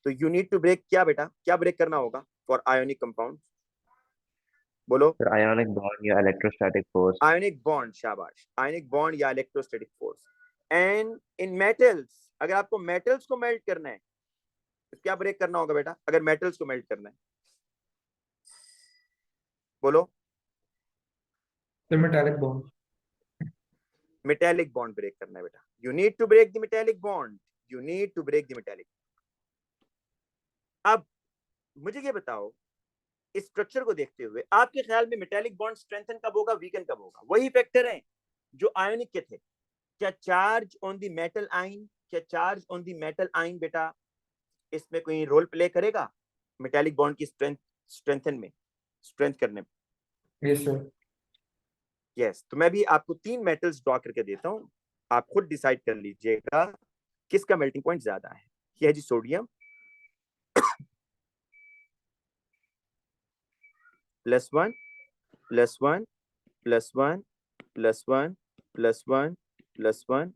तो यू नीड टू ब्रेक क्या बेटा, क्या ब्रेक करना होगा फॉर आयोनिक कंपाउंड? बोलो। आयोनिक बॉन्ड या इलेक्ट्रोस्टैटिक फोर्स। आयोनिक बॉन्ड, शाबाश, आयोनिक बॉन्ड या electrostatic force. And in metals, अगर आपको मेटल्स को मेल्ट करना है तो क्या ब्रेक करना होगा बेटा, अगर मेटल्स को मेल्ट करना है? बोलो। Sir metallic bond. Metallic bond break करना है बेटा, you need to break the metallic bond, you need to break the metallic. अब मुझे ये बताओ, इस स्ट्रक्चर को देखते हुए आपके ख्याल में मेटेलिक बॉन्ड स्ट्रेंथन कब होगा, वीकन कब होगा? वही फैक्टर हैं जो आयोनिक के थे। क्या charge on the metal ion, क्या charge on the metal ion बेटा इसमें कोई रोल प्ले करेगा मेटेलिक बॉन्ड की स्ट्रेंथ करने में? Yes sir. यस। तो मैं भी आपको 3 मेटल्स ड्रॉ करके देता हूं, आप खुद डिसाइड कर लीजिएगा किसका मेल्टिंग पॉइंट ज्यादा है। यह है जी सोडियम +1 +1 +1 +1 +1 +1।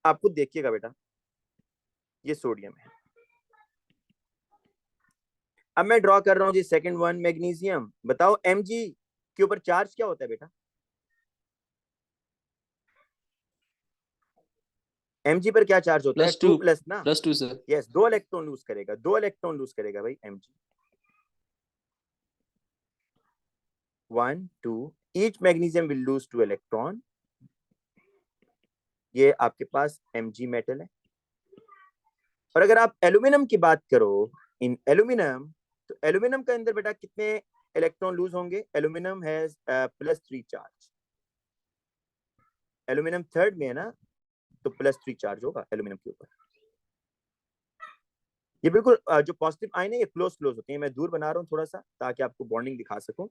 आप खुद देखिएगा बेटा, ये सोडियम है। अब मैं ड्रॉ कर रहा हूं जी सेकंड वन, मैग्नीशियम। बताओ Mg के ऊपर चार्ज क्या होता है बेटा? Mg पर क्या चार्ज होता है? 2 प्लस ना? +2 सर। यस, 2 इलेक्ट्रॉन लूज करेगा, 2 इलेक्ट्रॉन लूज करेगा भाई Mg। 1 2, each magnesium will lose 2 electron. ये आपके पास Mg मेटल है। और अगर आप एल्यूमिनियम की बात करो, इन एल्यूमिनियम, तो एल्यूमिनियम के अंदर बेटा कितने इलेक्ट्रॉन लूज होंगे? Aluminium has +3 charge. Aluminium third में है ना, तो +3 चार्ज होगा एल्यूमिनियम के ऊपर। ये बिल्कुल जो पॉजिटिव आयन है ये क्लोज होते हैं। मैं दूर बना रहा हूँ थोड़ा सा ताकि आपको बॉन्डिंग दिखा सकूं।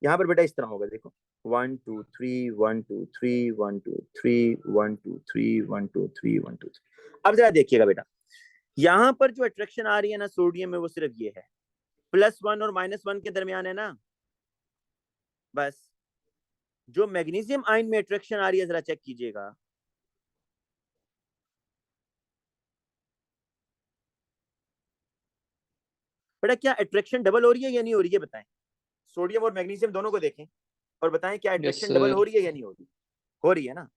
यहाँ पर बेटा इस तरह होगा, देखो 1 2 3 1 2 3 1 2 3 1 2 3 1 2 3 1 2 3। अब जरा देखिएगा बेटा, यहाँ पर जो अट्रैक्शन आ रही है ना सोडियम में, वो सिर्फ ये है, +1 और -1 के दरमियान है ना। बस जो मैग्नीशियम आयन में अट्रैक्शन आ रही है, जरा चेक कीजिएगा। बेटा क्या अट्रैक्शन डबल हो रही है या नहीं हो रही है, बताएं। सोडियम और मैग्नीशियम दोनों को देखें और बताएं क्या यस अट्रैक्शन डबल सर। हो रही है या नहीं हो रही? हो रही है ना।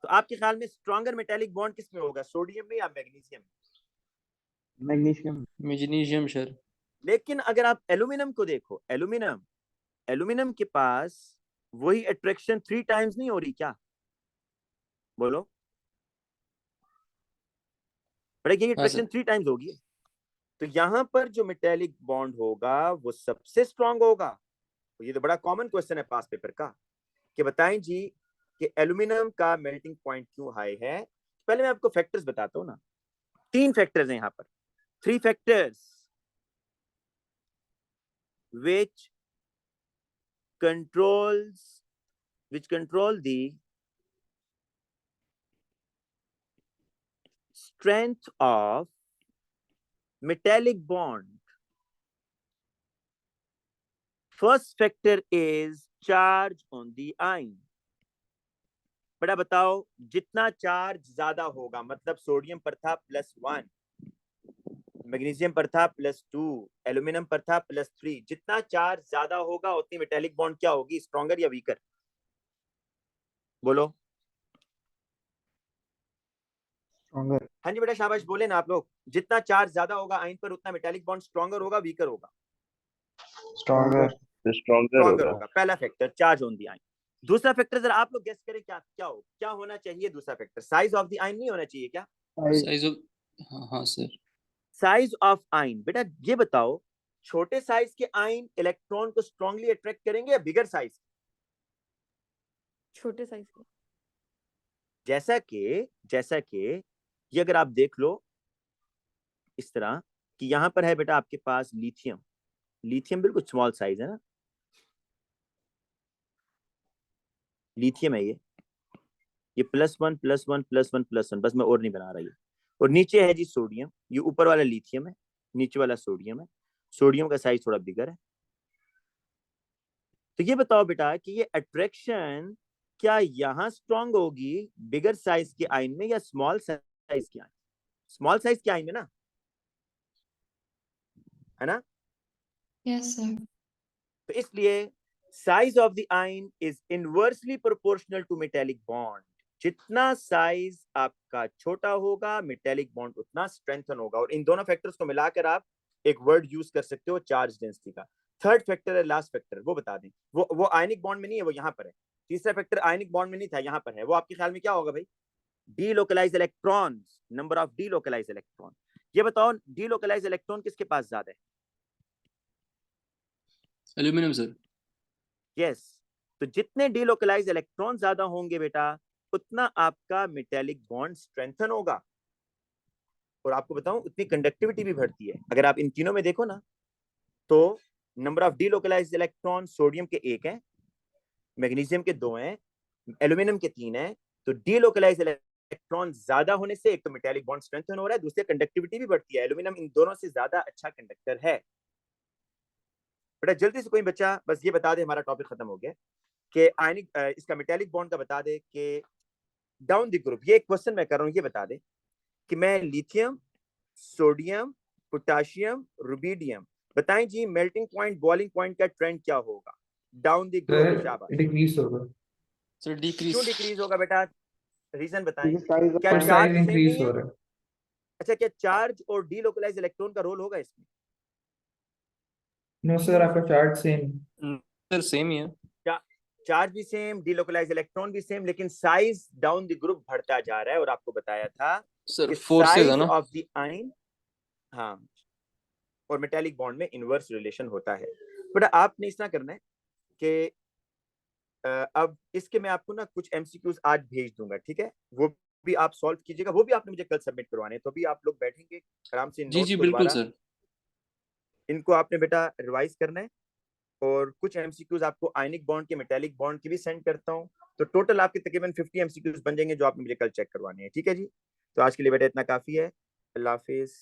तो आपके ख्याल में स्ट्रॉन्गर मेटेलिक बॉन्ड किस में होगा, सोडियम में या मैग्नीशियम में? मैग्नीशियम। Magnesium sir. लेकिन अगर आप एल्यूमिनियम को देखो, एल्यूमिनियम के पास वही अट्रैक्शन 3 टाइम्स नहीं हो रही क्या? बोलो, बड़ा ये हाँ अट्रैक्शन सर। 3 टाइम्स होगी। तो यहाँ पर जो मेटेलिक बॉन्ड होगा वो सबसे स्ट्रांग होगा। तो ये तो बड़ा कॉमन क्वेश्चन है पास पेपर का, कि बताएं जी कि एल्यूमिनियम का मेल्टिंग पॉइंट क्यों हाई है। पहले मैं आपको फैक्टर्स बताता हूँ ना। 3 फैक्टर्स हैं यहाँ पर, 3 factors which control the strength of metallic bond. First factor is charge on the ion. बड़ा बताओ, जितना चार्ज ज्यादा होगा, मतलब सोडियम पर था +1, मैग्नीशियम पर था +2, एल्यूमिनियम पर था +3, जितना चार्ज ज्यादा होगा उतनी मेटेलिक बॉन्ड क्या होगी, स्ट्रॉन्गर या वीकर? बोलो। स्ट्रॉन्गर। हाँ जी बेटा, शाबाश, बोले ना आप लोग। जितना चार्ज ज्यादा होगा आयन पर उतना मेटेलिक बॉन्ड स्ट्रॉन्गर होगा, वीकर होगा? स्ट्रॉन्गर। तो स्ट्रॉन्गर स्ट्रॉन्गर होगा। होगा, पहला factor charge on the ion. दूसरा फैक्टर जरा आप लोग गेस करें, क्या होना चाहिए दूसरा factor? Size of the ion नहीं होना चाहिए क्या? साइज। साइज ऑफ, हाँ हाँ सर। Size of ion. बेटा ये बताओ, छोटे साइज के आयन इलेक्ट्रॉन को स्ट्रांगली अट्रैक्ट करेंगे या बिगर साइज? छोटे साइज के। जैसा कि ये अगर आप देख लो इस तरह कि यहां पर है बेटा आपके पास लिथियम बिल्कुल स्मॉल साइज है ना, लिथियम है ये +1 +1 +1 +1, बस मैं और नहीं बना रहा ये। और नीचे है जी सोडियम, ये ऊपर वाला लिथियम है, नीचे वाला सोडियम है। सोडियम का साइज थोड़ा बिगर है। तो ये बताओ बेटा कि ये अट्रैक्शन क्या यहां स्ट्रांग होगी बिगर साइज के आयन में या स्मॉल साइज के आयन? स्मॉल साइज के आयन में ना, है ना? Yes sir. तो इसलिए size of the ion is inversely proportional to metallic bond. जितना साइज आपका छोटा होगा मेटेलिक बॉन्ड उतना स्ट्रेंथन होगा। और इन दोनों फैक्टर्स को मिलाकर आप एक वर्ड यूज कर सकते हो, चार्ज डेंसिटी का। थर्ड फैक्टर है लास्ट फैक्टर, वो बता दें। वो आयनिक बॉन्ड में नहीं है, वो यहाँ पर है। तीसरा फैक्टर आयनिक बॉन्ड में नहीं था, यहाँ पर है। वो आपके ख्याल में क्या होगा भाई? Delocalise electrons, number of delocalise electron. ये बताओ डीलोकलाइज इलेक्ट्रॉन किसके पास ज्यादा है? Aluminium sir. यस। तो जितने डीलोकलाइज इलेक्ट्रॉन ज्यादा होंगे बेटा उतना आपका मेटेलिक बॉन्ड स्ट्रेंथन होगा। और आपको बताऊं उतनी कंडक्टिविटी भी बढ़ती है। अगर आप इन तीनों में देखो ना, तो number of delocalise electron sodium के 1 हैं, मैग्नीशियम के 2 हैं, एल्यूमिनियम के 3 हैं। तो डीलोकलाइज इलेक्ट्रॉन ज्यादा होने से एक तो मेटेलिक बॉन्ड स्ट्रेंथन हो रहा है, दूसरे कंडक्टिविटी भी बढ़ती है। एल्यूमिनियम इन दोनों से ज्यादा अच्छा कंडक्टर है। बेटा जल्दी से कोई बच्चा बस ये बता दे, हमारा टॉपिक खत्म हो गया, कि आयनिक इसका मेटेलिक बॉन्ड का बता दे कि डाउन द ग्रुप। ये एक क्वेश्चन मैं कर रहा हूँ, ये बता दे कि मैं लिथियम, सोडियम, पोटाशियम, रुबिडियम, बताएं जी मेल्टिंग पॉइंट, बॉइलिंग पॉइंट का ट्रेंड क्या होगा डाउन द ग्रुप? सर शाबाश। डिक्रीज होगा। सर क्यों डिक्रीज। डिक्रीज होगा बेटा? रीजन बताएं। क्योंकि साइज क्या पर ऑफ चार्ज साइज सेम नहीं इंक्रीज हो है? रहा है। अच्छा, क्या चार्ज और डीलोकलाइज इलेक्ट्रॉन का रोल होगा इसमें? नो सर, आपका चार्ट सेम। सर सेम ही है। चार्ज भी सेम, डीलोकलाइज इलेक्ट्रॉन भी सेम, लेकिन साइज डाउन द ग्रुप बढ़ता जा रहा है। और आपको बताया था सर कि फोर्सेज है साइज ना। ऑफ द आयन, हाँ, और मेटेलिक बॉन्ड में इनवर्स रिलेशन होता है। बट आपने इस तरह करना है कि अब इसके मैं आपको ना कुछ एमसीक्यूज आज भेज दूंगा, ठीक है? वो भी आप सॉल्व कीजिएगा। वो भी आपने मुझे कल सबमिट करवाने हैं, तो भी आप लोग बैठेंगे आराम से इन जी नोट्स जी को बिल्कुल दोबारा, सर। इनको आपने बेटा रिवाइज करना है। और कुछ एमसीक्यूज आपको आयनिक बॉन्ड के, मेटेलिक बॉन्ड के भी सेंड करता हूँ। तो टोटल आपके तकरीबन 50 एमसीक्यूज बन जाएंगे जो आपने मुझे कल चेक करवाने हैं, ठीक है जी? तो आज के लिए बेटा इतना काफी है। अल्लाह हाफिज।